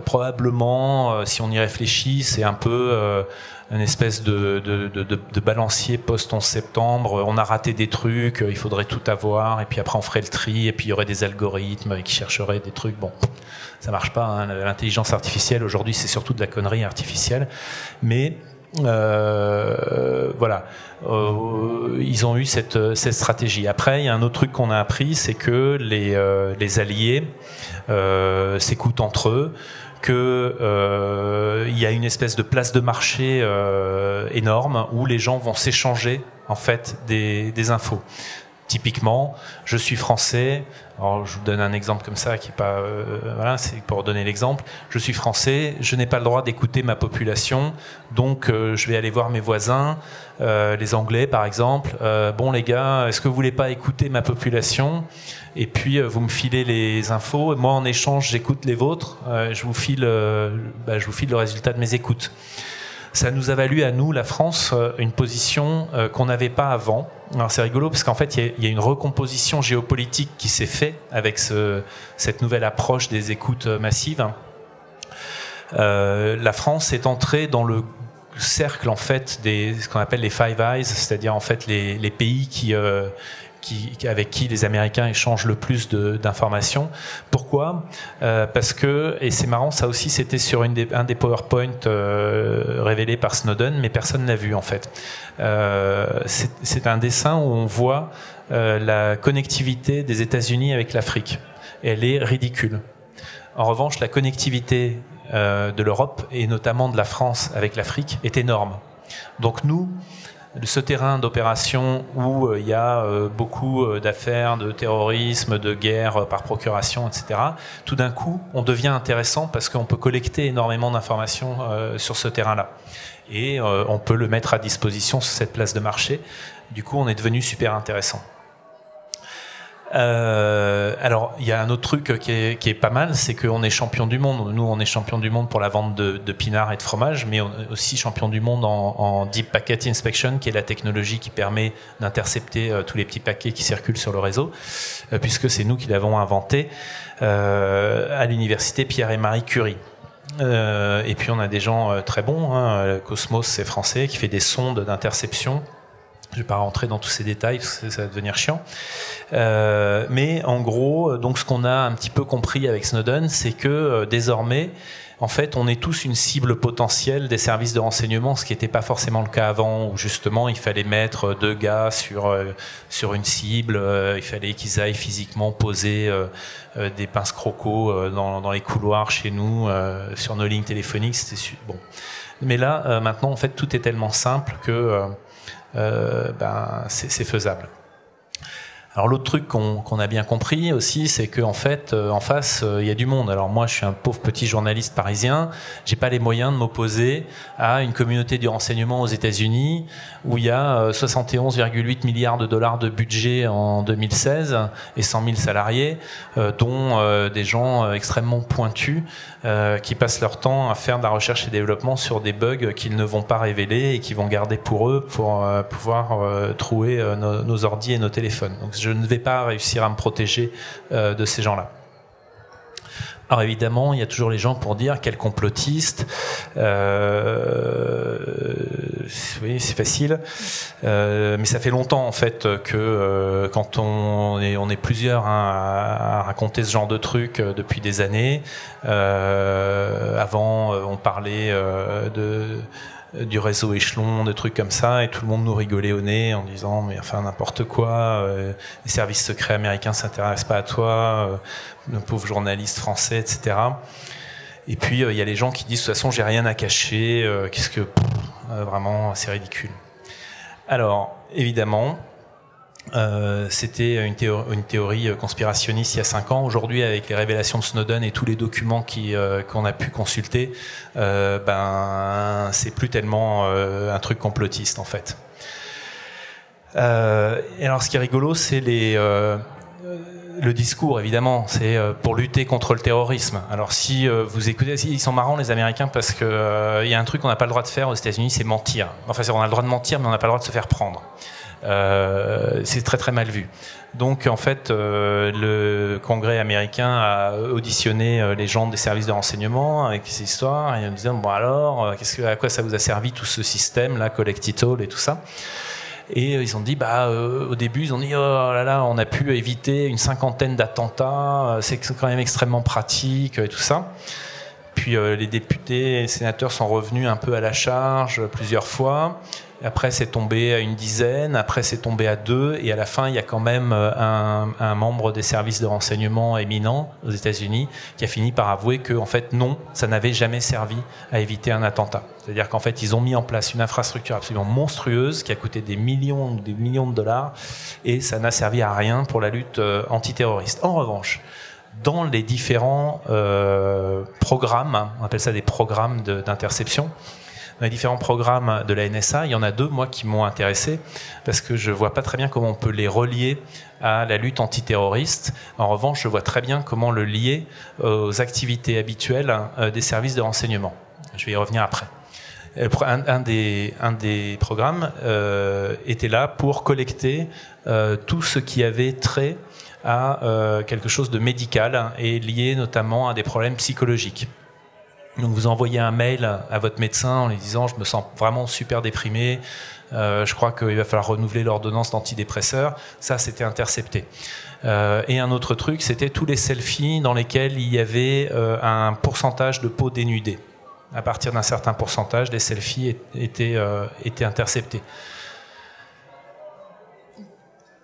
Probablement, si on y réfléchit, c'est un peu une espèce de balancier post-11 septembre. On a raté des trucs, il faudrait tout avoir, et puis après on ferait le tri, et puis il y aurait des algorithmes qui chercheraient des trucs. Bon, ça marche pas, hein. L'intelligence artificielle, aujourd'hui, c'est surtout de la connerie artificielle. Mais voilà, ils ont eu cette stratégie. Après, il y a un autre truc qu'on a appris, c'est que les alliés s'écoutent entre eux, que il y a une espèce de place de marché énorme où les gens vont s'échanger en fait des infos. Typiquement, je suis français. Alors, je vous donne un exemple comme ça qui est pas voilà, c'est pour donner l'exemple. Je suis français, je n'ai pas le droit d'écouter ma population, donc je vais aller voir mes voisins, les Anglais par exemple. Bon les gars, est-ce que vous voulez pas écouter ma population? Et puis vous me filez les infos. Et moi en échange, j'écoute les vôtres. Je vous file le résultat de mes écoutes. Ça nous a valu à nous, la France, une position qu'on n'avait pas avant. Alors c'est rigolo parce qu'en fait il y a une recomposition géopolitique qui s'est faite avec cette nouvelle approche des écoutes massives. La France est entrée dans le cercle en fait ce qu'on appelle les Five Eyes, c'est-à-dire en fait les pays qui avec qui les Américains échangent le plus d'informations. Pourquoi ? Parce que, et c'est marrant, ça aussi c'était sur un des PowerPoint révélés par Snowden, mais personne ne l'a vu en fait. C'est un dessin où on voit la connectivité des États-Unis avec l'Afrique. Et elle est ridicule. En revanche, la connectivité de l'Europe, et notamment de la France avec l'Afrique, est énorme. Donc nous, ce terrain d'opération où il y a beaucoup d'affaires, de terrorisme, de guerre par procuration, etc., tout d'un coup, on devient intéressant parce qu'on peut collecter énormément d'informations sur ce terrain-là. Et on peut le mettre à disposition sur cette place de marché. Du coup, on est devenu super intéressant. Alors, il y a un autre truc qui est pas mal, c'est qu'on est champion du monde. Nous, on est champion du monde pour la vente de pinards et de fromage, mais on est aussi champion du monde en Deep Packet Inspection, qui est la technologie qui permet d'intercepter tous les petits paquets qui circulent sur le réseau, puisque c'est nous qui l'avons inventé à l'université Pierre et Marie Curie. Et puis on a des gens très bons, hein. Cosmos, c'est français, qui fait des sondes d'interception. Je ne vais pas rentrer dans tous ces détails parce que ça va devenir chiant. Mais en gros, donc ce qu'on a un petit peu compris avec Snowden, c'est que désormais, en fait, on est tous une cible potentielle des services de renseignement, ce qui n'était pas forcément le cas avant, où justement il fallait mettre 2 gars sur une cible, il fallait qu'ils aillent physiquement poser des pinces crocos dans les couloirs chez nous, sur nos lignes téléphoniques. C'était bon. Mais là, maintenant, en fait, tout est tellement simple que c'est faisable. Alors l'autre truc qu'on a bien compris aussi, c'est qu'en fait, en face, il y a du monde. Alors moi, je suis un pauvre petit journaliste parisien, j'ai pas les moyens de m'opposer à une communauté du renseignement aux États-Unis où il y a 71,8 milliards de dollars de budget en 2016 et 100 000 salariés, dont des gens extrêmement pointus qui passent leur temps à faire de la recherche et développement sur des bugs qu'ils ne vont pas révéler et qui vont garder pour eux pour pouvoir trouer nos ordis et nos téléphones. Donc je ne vais pas réussir à me protéger de ces gens-là. Alors évidemment, il y a toujours les gens pour dire quel complotiste. Oui, c'est facile, mais ça fait longtemps en fait que quand on est plusieurs à raconter ce genre de trucs depuis des années. Avant, on parlait du réseau échelon, de trucs comme ça, et tout le monde nous rigolait au nez en disant mais enfin n'importe quoi, les services secrets américains s'intéressent pas à toi, nos pauvres journalistes français, etc. Et puis il y a les gens qui disent de toute façon j'ai rien à cacher, qu'est-ce que vraiment c'est ridicule. Alors évidemment c'était une théorie conspirationniste il y a 5 ans. Aujourd'hui, avec les révélations de Snowden et tous les documents qu'on a pu consulter, c'est plus tellement un truc complotiste en fait. Et alors, ce qui est rigolo, c'est le discours, évidemment, c'est pour lutter contre le terrorisme. Alors si vous écoutez, ils sont marrants les Américains parce que y a un truc qu'on n'a pas le droit de faire aux États-Unis, c'est mentir. Enfin, on a le droit de mentir, mais on n'a pas le droit de se faire prendre. C'est très très mal vu. Donc en fait, le Congrès américain a auditionné les gens des services de renseignement avec ces histoires et en disant bon alors, à quoi ça vous a servi tout ce système là, Collectitol et tout ça. Et ils ont dit, au début, ils ont dit, oh là là, on a pu éviter une 50aine d'attentats, c'est quand même extrêmement pratique et tout ça. Puis les députés et les sénateurs sont revenus un peu à la charge plusieurs fois. Après, c'est tombé à une dizaine. Après, c'est tombé à 2. Et à la fin, il y a quand même un membre des services de renseignement éminent aux États-Unis qui a fini par avouer que, en fait, non, ça n'avait jamais servi à éviter un attentat. C'est-à-dire qu'en fait, ils ont mis en place une infrastructure absolument monstrueuse qui a coûté des millions de dollars et ça n'a servi à rien pour la lutte antiterroriste. En revanche, dans les différents programmes, on appelle ça des programmes d'interception, dans les différents programmes de la NSA, il y en a 2, moi, qui m'ont intéressé, parce que je ne vois pas très bien comment on peut les relier à la lutte antiterroriste. En revanche, je vois très bien comment le lier aux activités habituelles des services de renseignement. Je vais y revenir après. Un des programmes était là pour collecter tout ce qui avait trait à quelque chose de médical et lié notamment à des problèmes psychologiques. Donc vous envoyez un mail à votre médecin en lui disant je me sens vraiment super déprimé, je crois qu'il va falloir renouveler l'ordonnance d'antidépresseurs. Ça, c'était intercepté. Et un autre truc, c'était tous les selfies dans lesquels il y avait un pourcentage de peau dénudée. À partir d'un certain pourcentage, les selfies étaient interceptés.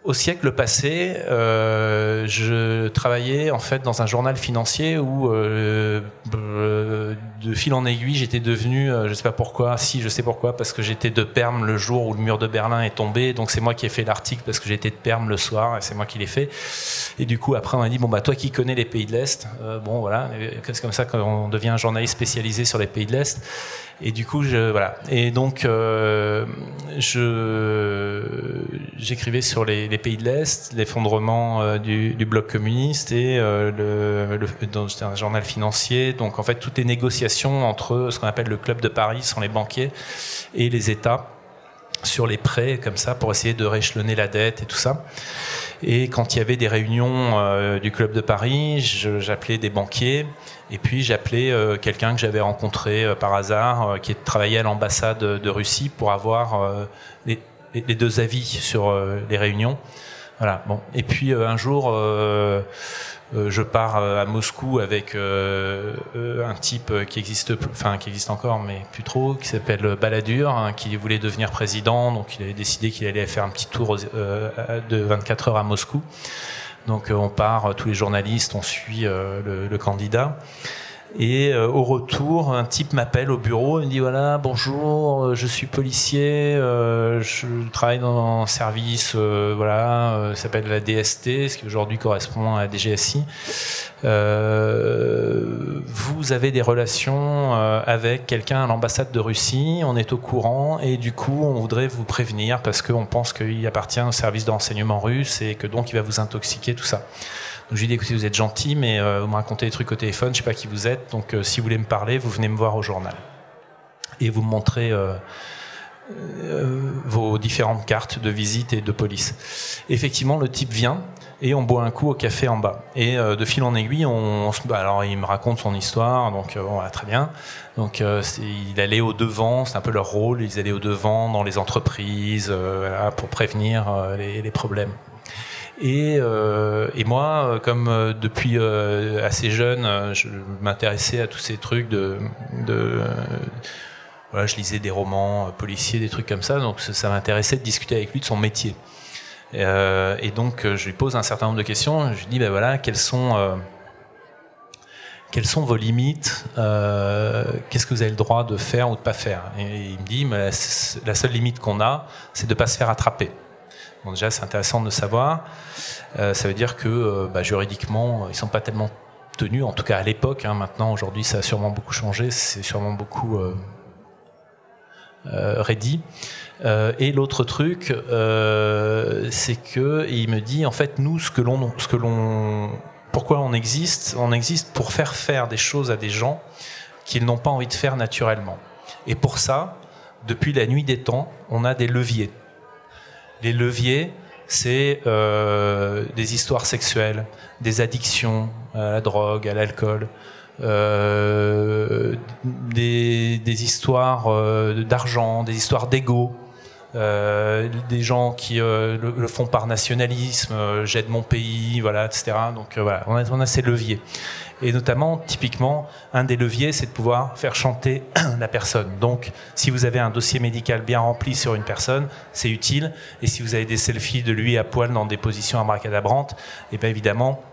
Au siècle passé, je travaillais en fait dans un journal financier où de fil en aiguille, j'étais devenu, je sais pas pourquoi, si je sais pourquoi, parce que j'étais de Perm le jour où le mur de Berlin est tombé, donc c'est moi qui ai fait l'article parce que j'étais de Perm le soir et c'est moi qui l'ai fait. Et du coup après on m'a dit bon bah toi qui connais les pays de l'Est, bon voilà, c'est comme ça qu'on devient un journaliste spécialisé sur les pays de l'Est. Et du coup, voilà. Et donc, j'écrivais sur les pays de l'Est, l'effondrement du bloc communiste et c'était un journal financier. Donc, en fait, toutes les négociations entre ce qu'on appelle le Club de Paris, sont les banquiers, et les États sur les prêts, comme ça, pour essayer de rééchelonner la dette et tout ça. Et quand il y avait des réunions du Club de Paris, j'appelais des banquiers. Et puis j'appelais quelqu'un que j'avais rencontré par hasard, qui travaillait à l'ambassade de Russie pour avoir les deux avis sur les réunions. Voilà. Bon. Et puis un jour, je pars à Moscou avec un type qui existe encore, mais plus trop, qui s'appelle Balladur, hein, qui voulait devenir président. Donc il avait décidé qu'il allait faire un petit tour de 24 heures à Moscou. Donc on part, tous les journalistes, on suit le candidat. Et au retour, un type m'appelle au bureau, il me dit voilà, bonjour, je suis policier, je travaille dans un service, ça s'appelle la DST, ce qui aujourd'hui correspond à la DGSI. Vous avez des relations avec quelqu'un à l'ambassade de Russie, on est au courant et du coup on voudrait vous prévenir parce qu'on pense qu'il appartient au service de renseignement russe et que donc il va vous intoxiquer, tout ça. Donc je lui ai dit écoutez, vous êtes gentil mais vous me racontez des trucs au téléphone, je sais pas qui vous êtes, donc si vous voulez me parler, vous venez me voir au journal et vous me montrez vos différentes cartes de visite et de police. Effectivement, le type vient et on boit un coup au café en bas. Et de fil en aiguille, alors il me raconte son histoire, donc voilà, très bien. Donc il allait au devant, c'est un peu leur rôle, ils allaient au devant dans les entreprises voilà, pour prévenir les problèmes. Et moi, comme depuis assez jeune, je m'intéressais à tous ces trucs voilà, je lisais des romans policiers, des trucs comme ça, donc ça m'intéressait de discuter avec lui de son métier. Et donc je lui pose un certain nombre de questions. Je lui dis ben voilà, quelles sont vos limites, qu'est-ce que vous avez le droit de faire ou de pas faire. Et il me dit la seule limite qu'on a, c'est de pas se faire attraper. Bon, déjà c'est intéressant de le savoir. Ça veut dire que juridiquement ils sont pas tellement tenus, en tout cas à l'époque. Hein, maintenant, aujourd'hui, ça a sûrement beaucoup changé. C'est sûrement beaucoup ready. Et l'autre truc, c'est que il me dit en fait nous pourquoi on existe pour faire des choses à des gens qu'ils n'ont pas envie de faire naturellement. Et pour ça, depuis la nuit des temps, on a des leviers. Les leviers, c'est des histoires sexuelles, des addictions à la drogue, à l'alcool, des histoires d'argent, des histoires d'ego, des gens qui le font par nationalisme, j'aide mon pays, voilà, etc. Donc voilà, on a ces leviers. Et notamment, typiquement, un des leviers, c'est de pouvoir faire chanter la personne. Donc, si vous avez un dossier médical bien rempli sur une personne, c'est utile. Et si vous avez des selfies de lui à poil dans des positions abracadabrantes, et bien évidemment,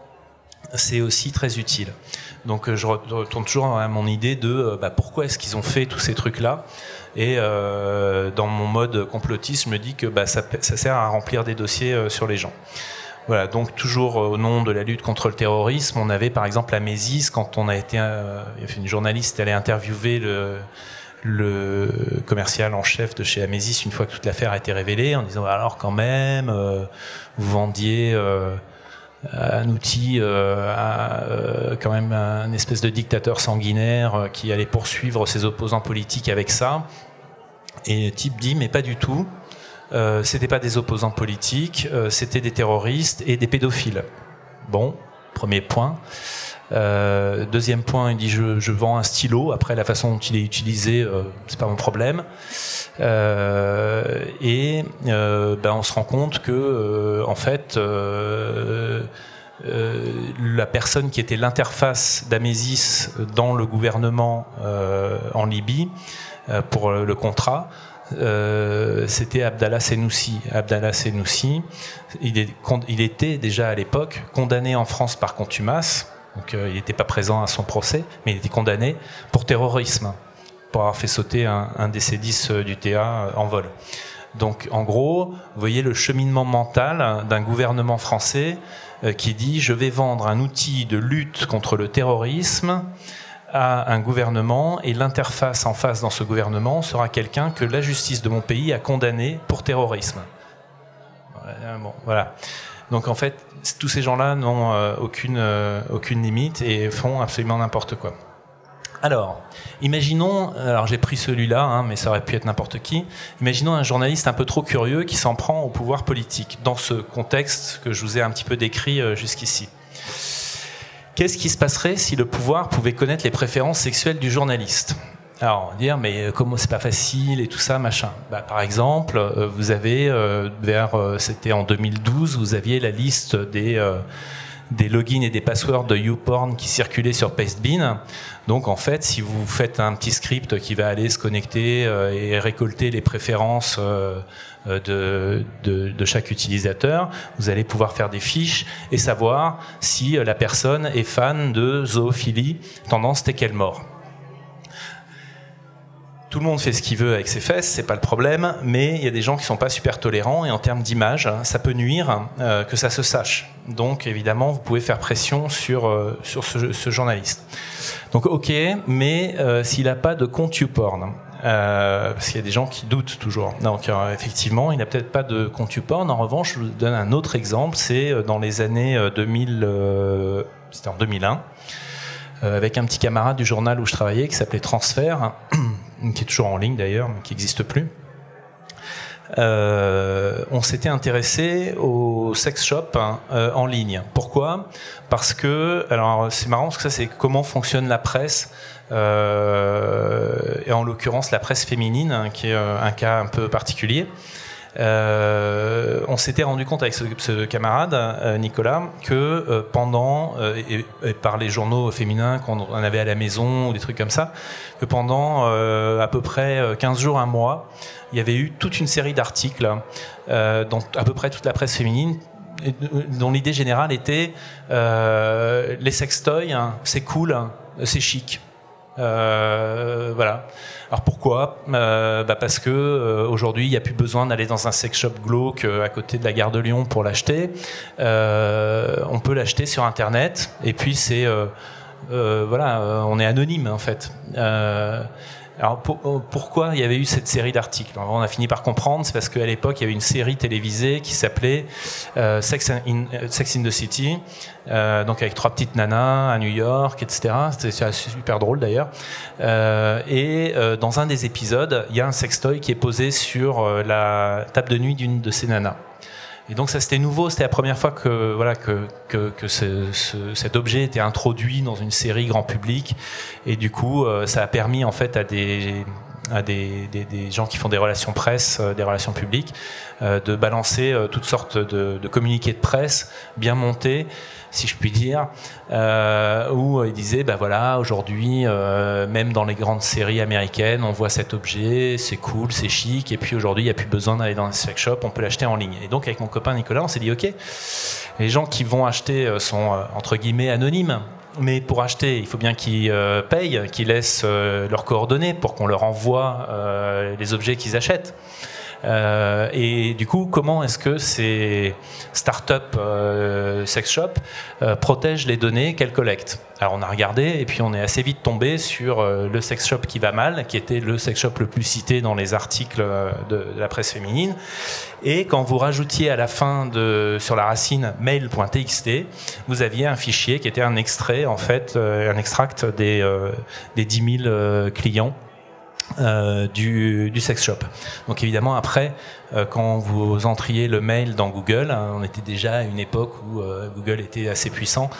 c'est aussi très utile. Donc, je retourne toujours à mon idée de pourquoi est-ce qu'ils ont fait tous ces trucs-là. Et dans mon mode complotiste, je me dis que ça sert à remplir des dossiers sur les gens. Voilà, donc toujours au nom de la lutte contre le terrorisme, on avait par exemple à Mésis, quand on a été, une journaliste allait interviewer le commercial en chef de chez Amésis une fois que toute l'affaire a été révélée, en disant alors quand même, vous vendiez un outil à quand même un espèce de dictateur sanguinaire qui allait poursuivre ses opposants politiques avec ça. Et le type dit mais pas du tout. C'était pas des opposants politiques, c'était des terroristes et des pédophiles. Bon, premier point. Deuxième point, il dit je vends un stylo. Après, la façon dont il est utilisé, c'est pas mon problème. On se rend compte que en fait la personne qui était l'interface d'Amesis dans le gouvernement en Libye pour le contrat, c'était Abdallah Senussi. Abdallah Senussi, il était déjà à l'époque condamné en France par contumace, donc il n'était pas présent à son procès, mais il était condamné pour terrorisme, pour avoir fait sauter un des C-10 du TA en vol. Donc en gros, vous voyez le cheminement mental d'un gouvernement français qui dit je vais vendre un outil de lutte contre le terrorisme à un gouvernement, et l'interface en face dans ce gouvernement sera quelqu'un que la justice de mon pays a condamné pour terrorisme. Bon, voilà. Donc en fait, tous ces gens-là n'ont aucune limite et font absolument n'importe quoi. Alors, imaginons, alors j'ai pris celui-là, mais ça aurait pu être n'importe qui, imaginons un journaliste un peu trop curieux qui s'en prend au pouvoir politique, dans ce contexte que je vous ai un petit peu décrit jusqu'ici. Qu'est-ce qui se passerait si le pouvoir pouvait connaître les préférences sexuelles du journaliste ? Alors, on va dire, mais comment c'est pas facile et tout ça, machin. Par exemple, vous avez, c'était en 2012, vous aviez la liste des logins et des passwords de YouPorn qui circulaient sur Pastebin. Donc en fait, si vous faites un petit script qui va aller se connecter et récolter les préférences de chaque utilisateur, vous allez pouvoir faire des fiches et savoir si la personne est fan de zoophilie, tendance teckel mort. Tout le monde fait ce qu'il veut avec ses fesses, c'est pas le problème, mais il y a des gens qui sont pas super tolérants et en termes d'image, ça peut nuire que ça se sache. Donc évidemment, vous pouvez faire pression sur ce journaliste. Donc ok, mais s'il n'a pas de compte YouPorn, parce qu'il y a des gens qui doutent toujours. Donc effectivement, il n'a peut-être pas de compte YouPorn. En revanche, je vous donne un autre exemple, c'est dans les années 2000, c'était en 2001, avec un petit camarade du journal où je travaillais qui s'appelait Transfert, qui est toujours en ligne d'ailleurs, mais qui n'existe plus. On s'était intéressé aux sex shops en ligne. Pourquoi ? Parce que, alors c'est marrant parce que ça c'est comment fonctionne la presse, et en l'occurrence la presse féminine, qui est un cas un peu particulier. On s'était rendu compte avec ce camarade, Nicolas, que pendant, et par les journaux féminins qu'on avait à la maison, ou des trucs comme ça, que pendant à peu près 15 jours, un mois, il y avait eu toute une série d'articles dans à peu près toute la presse féminine, dont l'idée générale était les sextoys, c'est cool, c'est chic. Voilà. Alors pourquoi ? Parce que aujourd'hui il n'y a plus besoin d'aller dans un sex shop glauque à côté de la gare de Lyon pour l'acheter. On peut l'acheter sur internet et puis c'est voilà, on est anonyme en fait. Alors pourquoi il y avait eu cette série d'articles ? On a fini par comprendre, c'est parce qu'à l'époque il y avait une série télévisée qui s'appelait Sex in the City, donc avec 3 petites nanas à New York, etc. C'était super drôle d'ailleurs. Dans un des épisodes, il y a un sextoy qui est posé sur la table de nuit d'une de ces nanas. Et donc ça c'était nouveau, c'était la première fois que voilà que cet objet était introduit dans une série grand public, et du coup ça a permis en fait à des gens qui font des relations presse, des relations publiques, de balancer toutes sortes de communiqués de presse bien montés, si je puis dire, où ils disaient voilà, aujourd'hui même dans les grandes séries américaines on voit cet objet, c'est cool, c'est chic, et puis aujourd'hui il n'y a plus besoin d'aller dans un sex shop, on peut l'acheter en ligne. Et donc avec mon copain Nicolas on s'est dit ok, les gens qui vont acheter sont entre guillemets anonymes, mais pour acheter, il faut bien qu'ils payent, qu'ils laissent leurs coordonnées pour qu'on leur envoie les objets qu'ils achètent. Et du coup, comment est-ce que ces start-up sex shop protègent les données qu'elles collectent ? Alors on a regardé et puis on est assez vite tombé sur le sex shop qui va mal, qui était le sex shop le plus cité dans les articles de la presse féminine. Et quand vous rajoutiez à la fin sur la racine mail.txt, vous aviez un fichier qui était un extrait, en fait, un extract des 10 000 clients du sex shop. Donc évidemment après, quand vous entriez le mail dans Google, on était déjà à une époque où Google était assez puissant,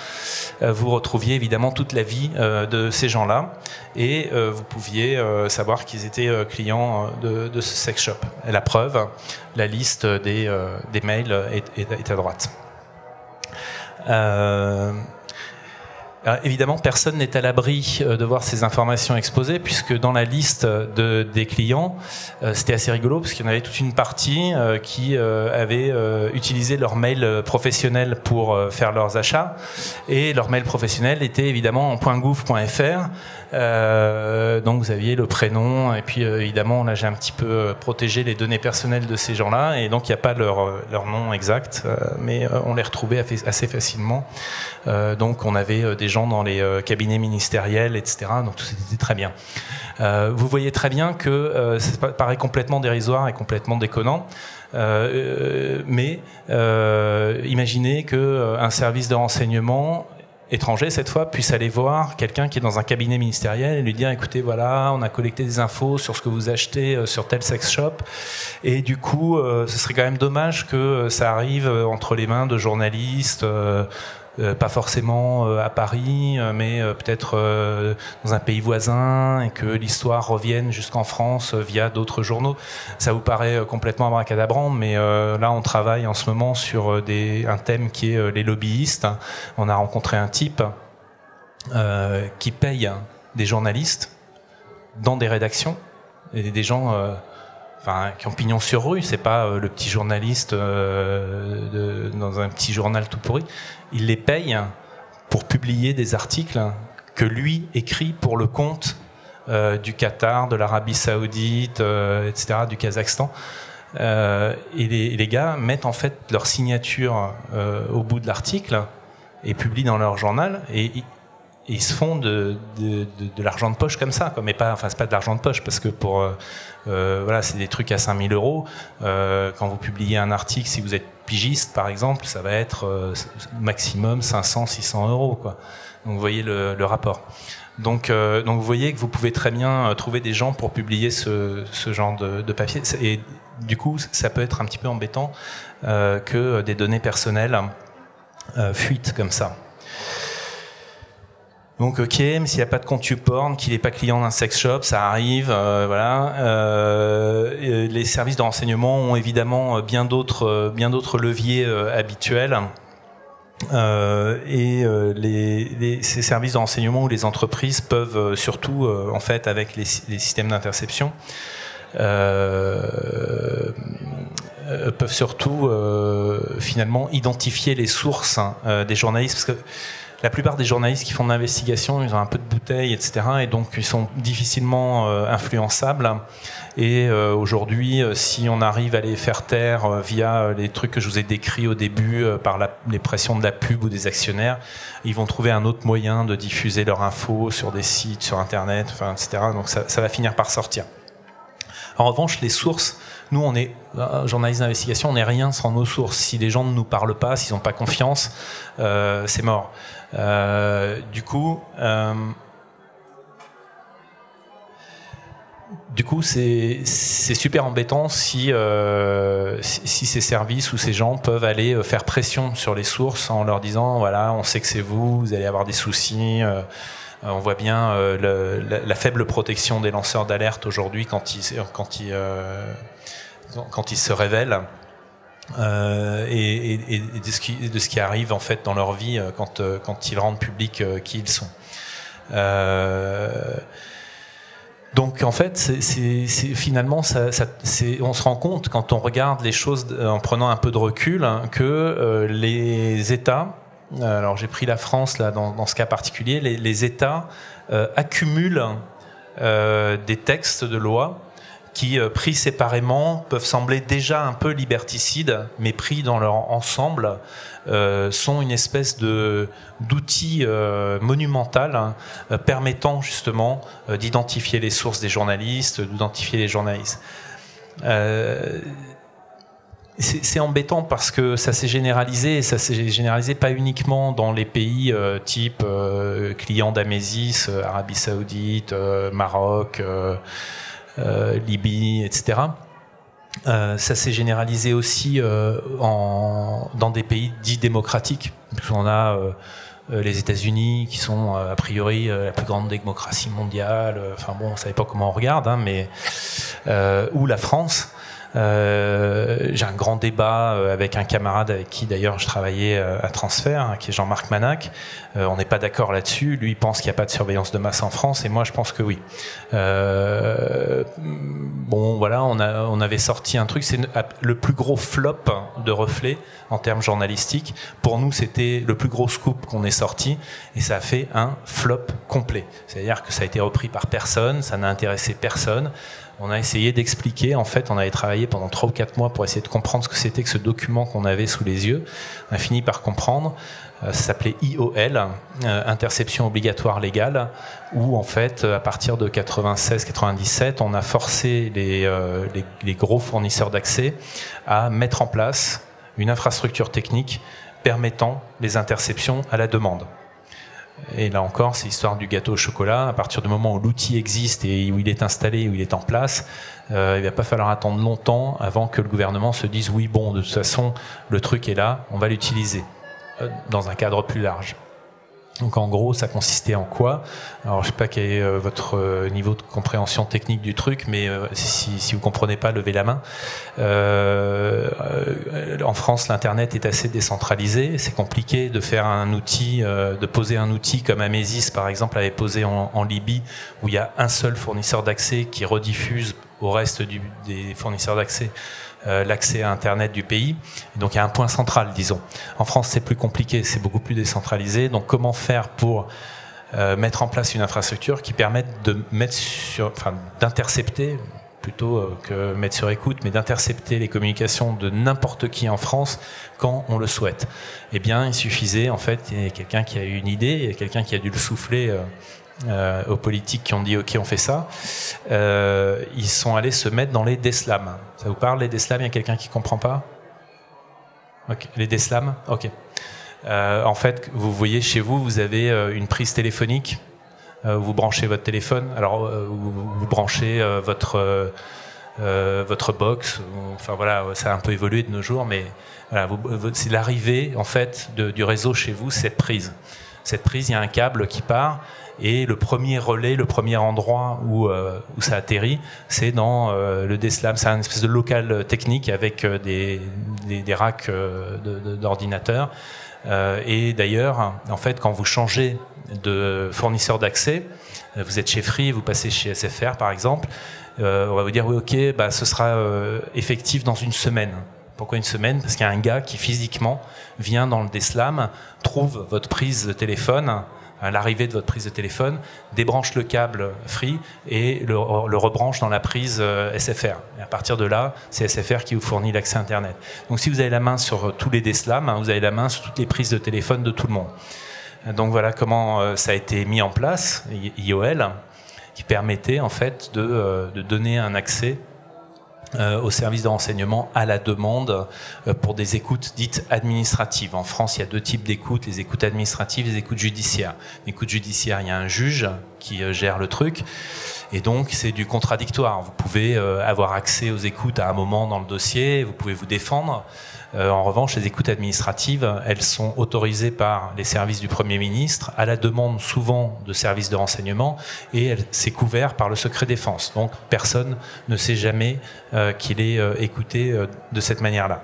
vous retrouviez évidemment toute la vie de ces gens-là et vous pouviez savoir qu'ils étaient clients de ce sex shop. Et la preuve, la liste des mails est à droite. Alors, évidemment, personne n'est à l'abri de voir ces informations exposées, puisque dans la liste des clients, c'était assez rigolo, parce qu'il y en avait toute une partie qui avait utilisé leur mail professionnel pour faire leurs achats, et leur mail professionnel était évidemment en .gouv.fr. Donc vous aviez le prénom, et puis évidemment là j'ai un petit peu protégé les données personnelles de ces gens-là, et donc il n'y a pas leur nom exact, mais on les retrouvait assez facilement. Donc on avait des gens dans les cabinets ministériels, etc. Donc tout c'était très bien. Vous voyez très bien que ça paraît complètement dérisoire et complètement déconnant. Mais imaginez qu'un service de renseignement étranger cette fois puisse aller voir quelqu'un qui est dans un cabinet ministériel et lui dire écoutez voilà on a collecté des infos sur ce que vous achetez sur tel sex shop et du coup ce serait quand même dommage que ça arrive entre les mains de journalistes pas forcément à Paris, mais peut-être dans un pays voisin, et que l'histoire revienne jusqu'en France via d'autres journaux. Ça vous paraît complètement abracadabrant, mais là on travaille en ce moment sur un thème qui est les lobbyistes. On a rencontré un type qui paye des journalistes dans des rédactions, et des gens qui ont pignon sur rue. C'est pas le petit journaliste dans un petit journal tout pourri. Il les paye pour publier des articles que lui écrit pour le compte du Qatar, de l'Arabie Saoudite, etc., du Kazakhstan. Et les gars mettent en fait leur signature au bout de l'article et publient dans leur journal, et ils se font de l'argent de poche comme ça, quoi. Mais pas, c'est pas de l'argent de poche, parce que voilà, c'est des trucs à 5 000 euros. Quand vous publiez un article, si vous êtes pigiste par exemple, ça va être maximum 500, 600 euros, quoi. Donc vous voyez le rapport. Donc vous voyez que vous pouvez très bien trouver des gens pour publier ce genre de papier. Et du coup, ça peut être un petit peu embêtant que des données personnelles fuitent comme ça. Donc ok, mais s'il n'y a pas de compte YouPorn, qu'il n'est pas client d'un sex shop, ça arrive, voilà. Les services de renseignement ont évidemment bien d'autres leviers habituels. Ces services de renseignement ou les entreprises peuvent surtout, en fait, avec les systèmes d'interception, peuvent surtout finalement identifier les sources des journalistes, parce que la plupart des journalistes qui font de l'investigation, ils ont un peu de bouteille, etc. Et donc, ils sont difficilement influençables. Et aujourd'hui, si on arrive à les faire taire via les trucs que je vous ai décrits au début, par les pressions de la pub ou des actionnaires, ils vont trouver un autre moyen de diffuser leur info sur des sites, sur Internet, etc. Donc, ça va finir par sortir. En revanche, les sources, nous, on est journalistes d'investigation, on n'est rien sans nos sources. Si les gens ne nous parlent pas, s'ils n'ont pas confiance, c'est mort. Du coup, c'est super embêtant si ces services ou ces gens peuvent aller faire pression sur les sources en leur disant voilà, on sait que c'est vous, vous allez avoir des soucis. On voit bien la faible protection des lanceurs d'alerte aujourd'hui quand ils se révèlent. Et de ce qui arrive en fait dans leur vie quand ils rendent public qui ils sont. Donc en fait, finalement, on se rend compte quand on regarde les choses en prenant un peu de recul que les États, alors j'ai pris la France là dans ce cas particulier, les États accumulent des textes de loi qui, pris séparément, peuvent sembler déjà un peu liberticides, mais pris dans leur ensemble, sont une espèce d'outil monumental permettant justement d'identifier les sources des journalistes, d'identifier les journalistes. C'est embêtant parce que ça s'est généralisé, et ça s'est généralisé pas uniquement dans les pays type clients d'Amésis, Arabie Saoudite, Maroc, Libye, etc. Ça s'est généralisé aussi dans des pays dits démocratiques. On a les États-Unis qui sont a priori la plus grande démocratie mondiale. Enfin bon, on ne savait pas comment on regarde, hein, mais ou la France. J'ai un grand débat avec un camarade avec qui d'ailleurs je travaillais à Transfert, hein, qui est Jean-Marc Manac. On n'est pas d'accord là-dessus. Lui pense qu'il n'y a pas de surveillance de masse en France et moi je pense que oui. Bon voilà, on avait sorti un truc, c'est le plus gros flop de Reflet en termes journalistiques. Pour nous c'était le plus gros scoop qu'on ait sorti et ça a fait un flop complet. C'est-à-dire que ça a été repris par personne, ça n'a intéressé personne. On a essayé d'expliquer, en fait, on avait travaillé pendant 3 ou 4 mois pour essayer de comprendre ce que c'était que ce document qu'on avait sous les yeux. On a fini par comprendre, ça s'appelait IOL, Interception obligatoire légale, où en fait, à partir de 96-97, on a forcé les gros fournisseurs d'accès à mettre en place une infrastructure technique permettant les interceptions à la demande. Et là encore, c'est l'histoire du gâteau au chocolat. À partir du moment où l'outil existe et où il est installé, où il est en place, il ne va pas falloir attendre longtemps avant que le gouvernement se dise oui, bon, de toute façon, le truc est là, on va l'utiliser dans un cadre plus large. Donc en gros, ça consistait en quoi? Alors je ne sais pas quel est votre niveau de compréhension technique du truc, mais si vous ne comprenez pas, levez la main. En France, l'Internet est assez décentralisé. C'est compliqué de faire un outil, de poser un outil comme Amesis, par exemple, avait posé en Libye, où il y a un seul fournisseur d'accès qui rediffuse au reste des fournisseurs d'accès l'accès à Internet du pays. Donc il y a un point central, disons. En France, c'est plus compliqué, c'est beaucoup plus décentralisé. Donc comment faire pour mettre en place une infrastructure qui permette d'intercepter, plutôt que mettre sur écoute, mais d'intercepter les communications de n'importe qui en France quand on le souhaite. Eh bien, il suffisait, en fait, il y a quelqu'un qui a eu une idée, il y a quelqu'un qui a dû le souffler aux politiques qui ont dit ok, on fait ça. Ils sont allés se mettre dans les DSLAM. Ça vous parle, les DSLAM? Il y a quelqu'un qui comprend pas? Okay. Les DSLAM, ok. En fait, vous voyez chez vous, vous avez une prise téléphonique. Vous branchez votre téléphone. Alors, vous branchez votre box. Enfin voilà, ça a un peu évolué de nos jours, mais voilà, c'est l'arrivée en fait du réseau chez vous, cette prise. Cette prise, il y a un câble qui part. Et le premier relais, le premier endroit où ça atterrit, c'est dans le DSLAM. C'est un espèce de local technique avec des racks d'ordinateurs. Et d'ailleurs, en fait, quand vous changez de fournisseur d'accès, vous êtes chez Free, vous passez chez SFR par exemple, on va vous dire oui, ok, bah, ce sera effectif dans une semaine. Pourquoi une semaine? Parce qu'il y a un gars qui physiquement vient dans le DSLAM, trouve votre prise de téléphone, à l'arrivée de votre prise de téléphone, débranche le câble Free et le rebranche dans la prise SFR. Et à partir de là, c'est SFR qui vous fournit l'accès Internet. Donc si vous avez la main sur tous les DSLAM, vous avez la main sur toutes les prises de téléphone de tout le monde. Donc voilà comment ça a été mis en place, IOL, qui permettait en fait de donner un accès aux services de renseignement à la demande pour des écoutes dites administratives. En France, il y a 2 types d'écoutes, les écoutes administratives et les écoutes judiciaires. L'écoute judiciaire, il y a un juge qui gère le truc, et donc c'est du contradictoire. Vous pouvez avoir accès aux écoutes à un moment dans le dossier, vous pouvez vous défendre. En revanche, les écoutes administratives, elles sont autorisées par les services du Premier ministre, à la demande souvent de services de renseignement, et c'est couvert par le secret défense. Donc personne ne sait jamais qu'il est écouté de cette manière-là.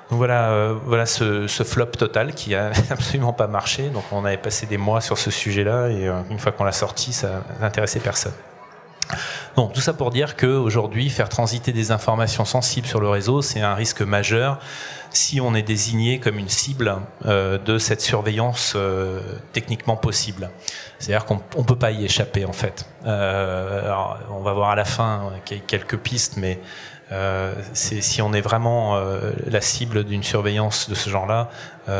Donc voilà ce flop total qui a absolument pas marché. Donc on avait passé des mois sur ce sujet-là, et une fois qu'on l'a sorti, ça n'intéressait personne. Donc, tout ça pour dire qu'aujourd'hui, faire transiter des informations sensibles sur le réseau, c'est un risque majeur si on est désigné comme une cible de cette surveillance techniquement possible. C'est-à-dire qu'on ne peut pas y échapper, en fait. Alors, on va voir à la fin quelques pistes, mais si on est vraiment la cible d'une surveillance de ce genre-là,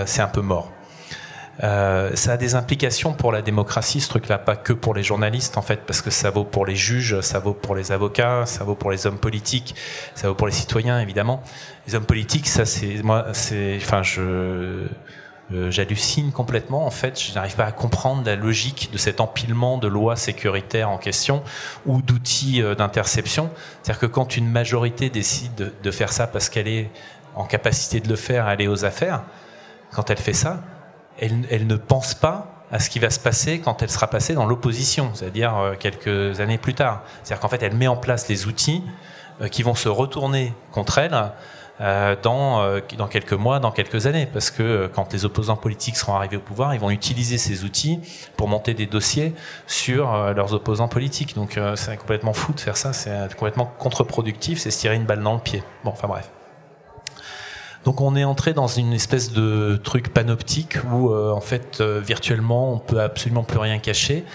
c'est un peu mort. Ça a des implications pour la démocratie, ce truc-là, pas que pour les journalistes en fait, parce que ça vaut pour les juges, ça vaut pour les avocats, ça vaut pour les hommes politiques, ça vaut pour les citoyens évidemment. Les hommes politiques, ça c'est moi, j'hallucine complètement. En fait, je n'arrive pas à comprendre la logique de cet empilement de lois sécuritaires en question ou d'outils d'interception. C'est-à-dire que quand une majorité décide de faire ça parce qu'elle est en capacité de le faire, elle est aux affaires, quand elle fait ça, elle ne pense pas à ce qui va se passer quand elle sera passée dans l'opposition, c'est-à-dire quelques années plus tard. C'est-à-dire qu'en fait, elle met en place des outils qui vont se retourner contre elle dans quelques mois, dans quelques années, parce que quand les opposants politiques seront arrivés au pouvoir, ils vont utiliser ces outils pour monter des dossiers sur leurs opposants politiques. Donc c'est complètement fou de faire ça, c'est complètement contre-productif, c'est se tirer une balle dans le pied. Bon, enfin bref. Donc on est entré dans une espèce de truc panoptique où en fait virtuellement on peut absolument plus rien cacher.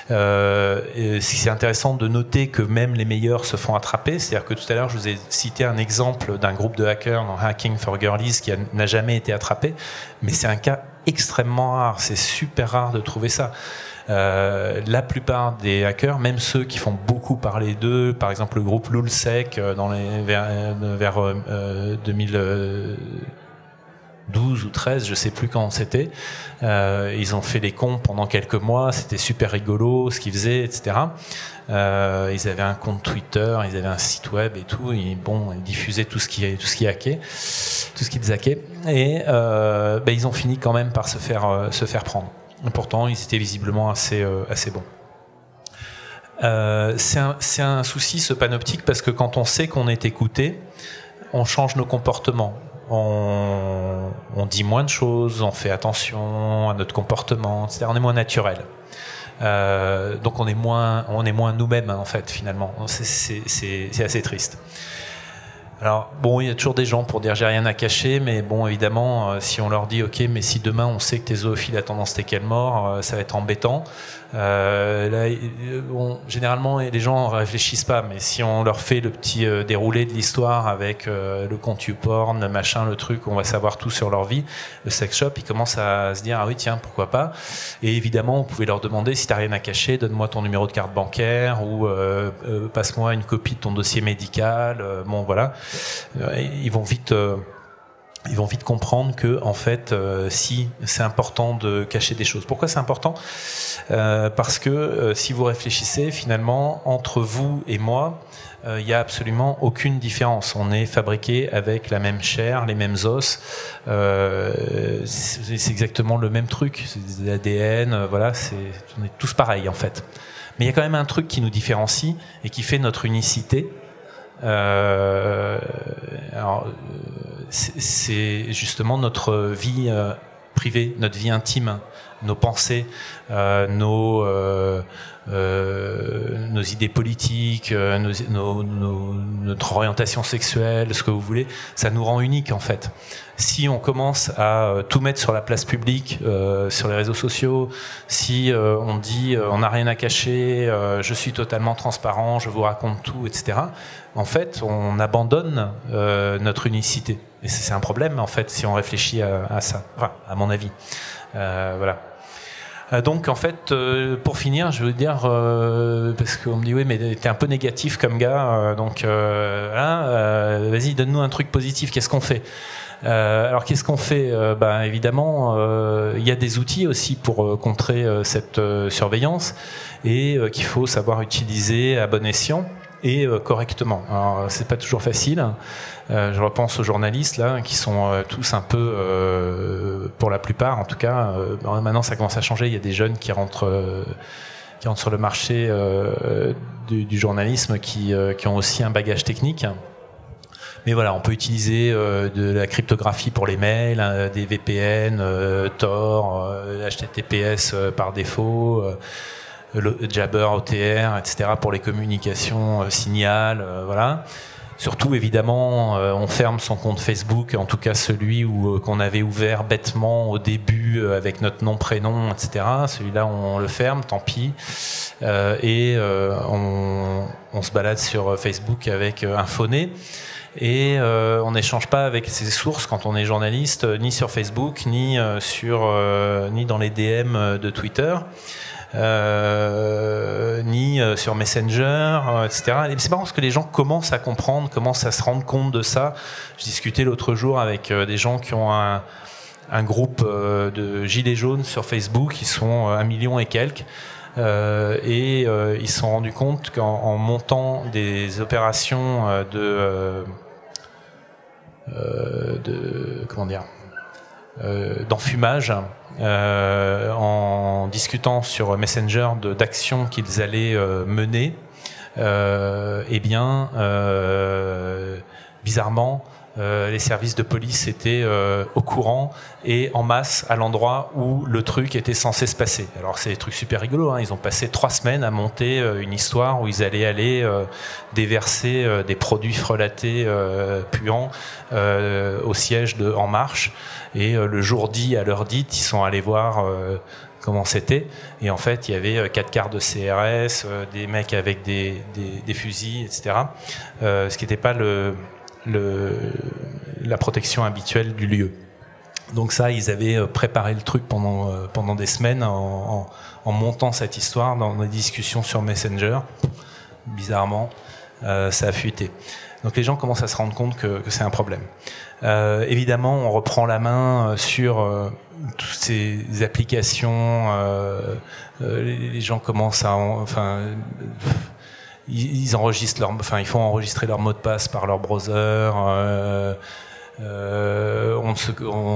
C'est intéressant de noter que même les meilleurs se font attraper. C'est-à-dire que tout à l'heure je vous ai cité un exemple d'un groupe de hackers dans Hacking for Girlies qui n'a jamais été attrapé, mais c'est un cas extrêmement rare. C'est super rare de trouver ça. La plupart des hackers, même ceux qui font beaucoup parler d'eux, par exemple le groupe Lulzsec vers 2012 ou 13, je sais plus quand c'était, ils ont fait les cons pendant quelques mois, c'était super rigolo ce qu'ils faisaient, etc. Ils avaient un compte Twitter, ils avaient un site web et tout, et bon, ils diffusaient tout ce qui hackait, tout ce qu'ils hackaient, et ils ont fini quand même par se faire prendre. Pourtant, ils étaient visiblement assez bons. C'est un souci, ce panoptique, parce que quand on sait qu'on est écouté, on change nos comportements. On dit moins de choses, on fait attention à notre comportement, etc. On est moins naturel. Donc on est moins nous-mêmes, en fait, finalement. C'est assez triste. Alors, bon, il y a toujours des gens pour dire j'ai rien à cacher, mais bon, évidemment, si on leur dit, ok, mais si demain on sait que t'es zoophile à tendance TKL mort, ça va être embêtant. Là, bon, généralement, les gens réfléchissent pas, mais si on leur fait le petit déroulé de l'histoire avec le compte YouPorn, le machin, le truc, on va savoir tout sur leur vie, le sex shop, ils commencent à se dire, ah oui, tiens, pourquoi pas. Et évidemment, vous pouvez leur demander, si t'as rien à cacher, donne-moi ton numéro de carte bancaire ou passe-moi une copie de ton dossier médical. Bon, voilà. Ils vont vite comprendre que, en fait, si c'est important de cacher des choses. Pourquoi c'est important ? Parce que si vous réfléchissez, finalement, entre vous et moi, il n'y a absolument aucune différence. On est fabriqué avec la même chair, les mêmes os. C'est exactement le même truc. C'est des ADN, voilà. On est tous pareils, en fait. Mais il y a quand même un truc qui nous différencie et qui fait notre unicité. C'est justement notre vie privée, notre vie intime, nos pensées, nos idées politiques, notre orientation sexuelle, ce que vous voulez, ça nous rend uniques, en fait. Si on commence à tout mettre sur la place publique, sur les réseaux sociaux, si on dit on n'a rien à cacher, je suis totalement transparent, je vous raconte tout, etc., en fait, on abandonne notre unicité. Et c'est un problème, en fait, si on réfléchit à ça, enfin, à mon avis. Voilà. Donc, en fait, pour finir, je veux dire, parce qu'on me dit, oui, mais t'es un peu négatif comme gars, vas-y, donne-nous un truc positif, qu'est-ce qu'on fait ? Alors qu'est-ce qu'on fait ? Évidemment, il y a des outils aussi pour contrer cette surveillance et qu'il faut savoir utiliser à bon escient et correctement. Alors c'est pas toujours facile. Je repense aux journalistes là qui sont tous un peu, pour la plupart en tout cas. Maintenant ça commence à changer. Il y a des jeunes qui rentrent sur le marché du journalisme qui ont aussi un bagage technique. Mais voilà, on peut utiliser de la cryptographie pour les mails, des VPN, Tor, HTTPS par défaut, le Jabber, OTR, etc. pour les communications signal, voilà. Surtout, évidemment, on ferme son compte Facebook, en tout cas celui qu'on avait ouvert bêtement au début avec notre nom, prénom, etc. Celui-là, on le ferme, tant pis. Et on se balade sur Facebook avec un phoné. Et on n'échange pas avec ses sources quand on est journaliste, ni sur Facebook, ni dans les DM de Twitter, ni sur Messenger, etc. Et c'est marrant parce que les gens commencent à comprendre, commencent à se rendre compte de ça. Je discutais l'autre jour avec des gens qui ont un un groupe de gilets jaunes sur Facebook, ils sont 1 million et quelques. Ils se sont rendus compte qu'en montant des opérations d'enfumage, en discutant sur Messenger d'actions qu'ils allaient mener, bizarrement, les services de police étaient au courant et en masse à l'endroit où le truc était censé se passer. Alors c'est des trucs super rigolos, hein. Ils ont passé 3 semaines à monter une histoire où ils allaient aller déverser des produits frelatés puants au siège de En Marche, et le jour dit, à l'heure dite, ils sont allés voir comment c'était, et en fait il y avait 4 quarts de CRS, des mecs avec des fusils, etc. Ce qui n'était pas la protection habituelle du lieu. Donc ça, ils avaient préparé le truc pendant des semaines en montant cette histoire dans des discussions sur Messenger. Bizarrement, ça a fuité. Donc les gens commencent à se rendre compte que c'est un problème. Évidemment, on reprend la main sur toutes ces applications. Les gens commencent à... Ils enregistrent ils font enregistrer leur mot de passe par leur browser. On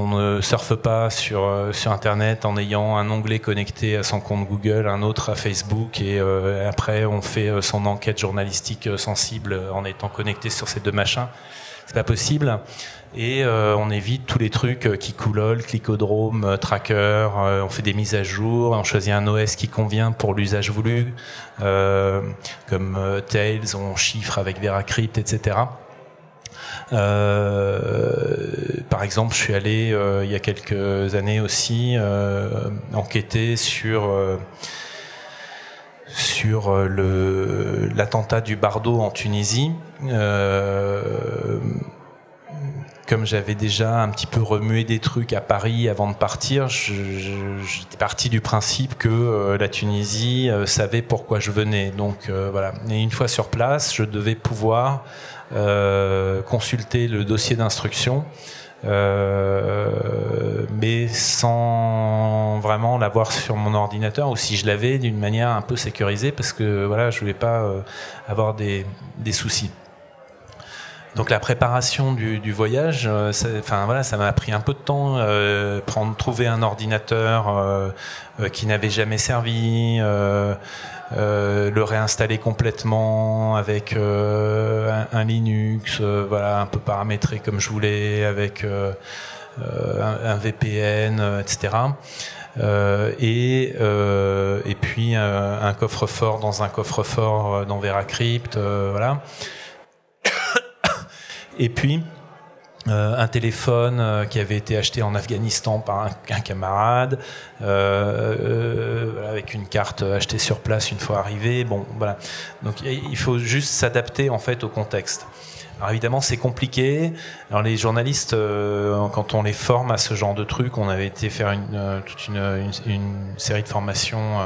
ne surfe pas sur Internet en ayant un onglet connecté à son compte Google, un autre à Facebook, et après on fait son enquête journalistique sensible en étant connecté sur ces 2 machins. C'est pas possible. Et on évite tous les trucs qui coulolent, Clicodrome, Tracker, on fait des mises à jour, on choisit un OS qui convient pour l'usage voulu, comme Tails, on chiffre avec VeraCrypt, etc. Par exemple, je suis allé il y a quelques années aussi enquêter sur l'attentat du Bardo en Tunisie. Comme j'avais déjà un petit peu remué des trucs à Paris avant de partir, j'étais parti du principe que la Tunisie savait pourquoi je venais. Donc voilà. Et une fois sur place, je devais pouvoir consulter le dossier d'instruction, mais sans vraiment l'avoir sur mon ordinateur, ou si je l'avais d'une manière un peu sécurisée, parce que voilà, je voulais pas avoir des soucis. Donc la préparation du voyage, ça m'a pris un peu de temps, trouver un ordinateur qui n'avait jamais servi, le réinstaller complètement avec un Linux, un peu paramétré comme je voulais, avec un VPN, etc. Et puis un coffre-fort dans un coffre-fort dans VeraCrypt, voilà. Et puis un téléphone qui avait été acheté en Afghanistan par un camarade, avec une carte achetée sur place une fois arrivé. Bon, voilà. Donc il faut juste s'adapter en fait au contexte. Alors évidemment c'est compliqué. Alors les journalistes, quand on les forme à ce genre de truc, on avait été faire toute une série de formations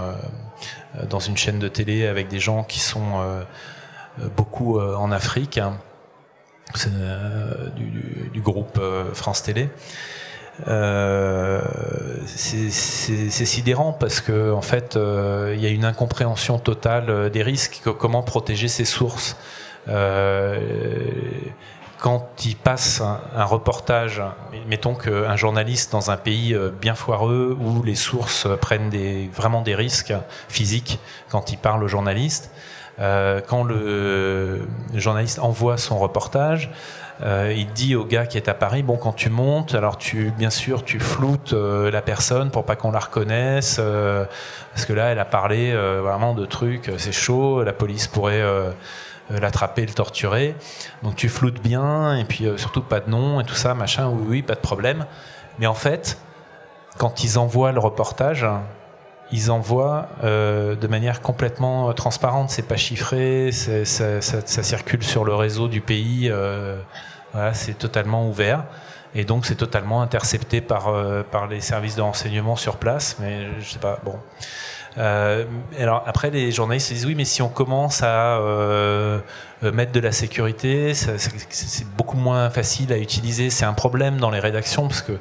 dans une chaîne de télé avec des gens qui sont beaucoup en Afrique. Du groupe France Télé. C'est sidérant parce que en fait il y a une incompréhension totale des risques, comment protéger ses sources. Quand il passe un reportage, mettons qu'un journaliste dans un pays bien foireux où les sources prennent vraiment des risques physiques quand il parle au journaliste, quand le journaliste envoie son reportage, il dit au gars qui est à Paris, bon, quand tu montes, alors bien sûr tu floutes la personne pour pas qu'on la reconnaisse, parce que là elle a parlé vraiment de trucs, c'est chaud, la police pourrait l'attraper, le torturer, donc tu floutes bien, et puis surtout pas de nom et tout ça, machin, oui, pas de problème. Mais en fait, quand ils envoient le reportage, ils envoient de manière complètement transparente, c'est pas chiffré, ça circule sur le réseau du pays, voilà, c'est totalement ouvert, et donc c'est totalement intercepté par les services de renseignement sur place, mais je sais pas, bon. Alors après les journalistes se disent oui, mais si on commence à mettre de la sécurité, c'est beaucoup moins facile à utiliser, c'est un problème dans les rédactions, parce que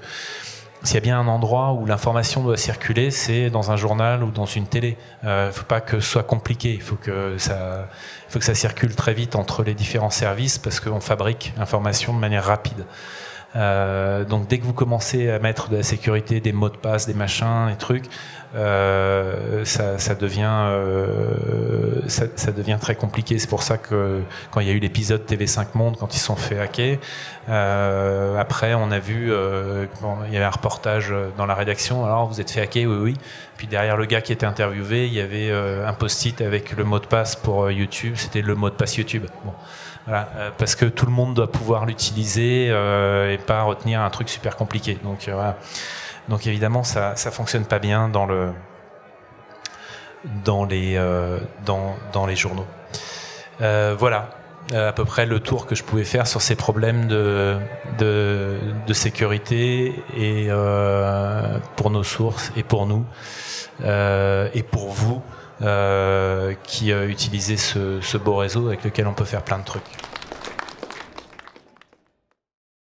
s'il y a bien un endroit où l'information doit circuler, c'est dans un journal ou dans une télé. Il ne faut pas que ce soit compliqué. Il faut que ça circule très vite entre les différents services parce qu'on fabrique l'information de manière rapide. Donc dès que vous commencez à mettre de la sécurité, des mots de passe, des machins, des trucs, ça devient très compliqué. C'est pour ça que quand il y a eu l'épisode TV5 Monde, quand ils se sont fait hacker, après on a vu, il y avait un reportage dans la rédaction. Alors vous êtes fait hacker, oui, oui. Puis derrière le gars qui était interviewé, il y avait un post-it avec le mot de passe pour YouTube. C'était le mot de passe YouTube. Bon. Voilà, parce que tout le monde doit pouvoir l'utiliser et pas retenir un truc super compliqué. Donc, voilà. Donc évidemment, ça fonctionne pas bien dans les journaux. Voilà, à peu près le tour que je pouvais faire sur ces problèmes de sécurité et pour nos sources et pour nous et pour vous. Qui utilisait ce beau réseau avec lequel on peut faire plein de trucs.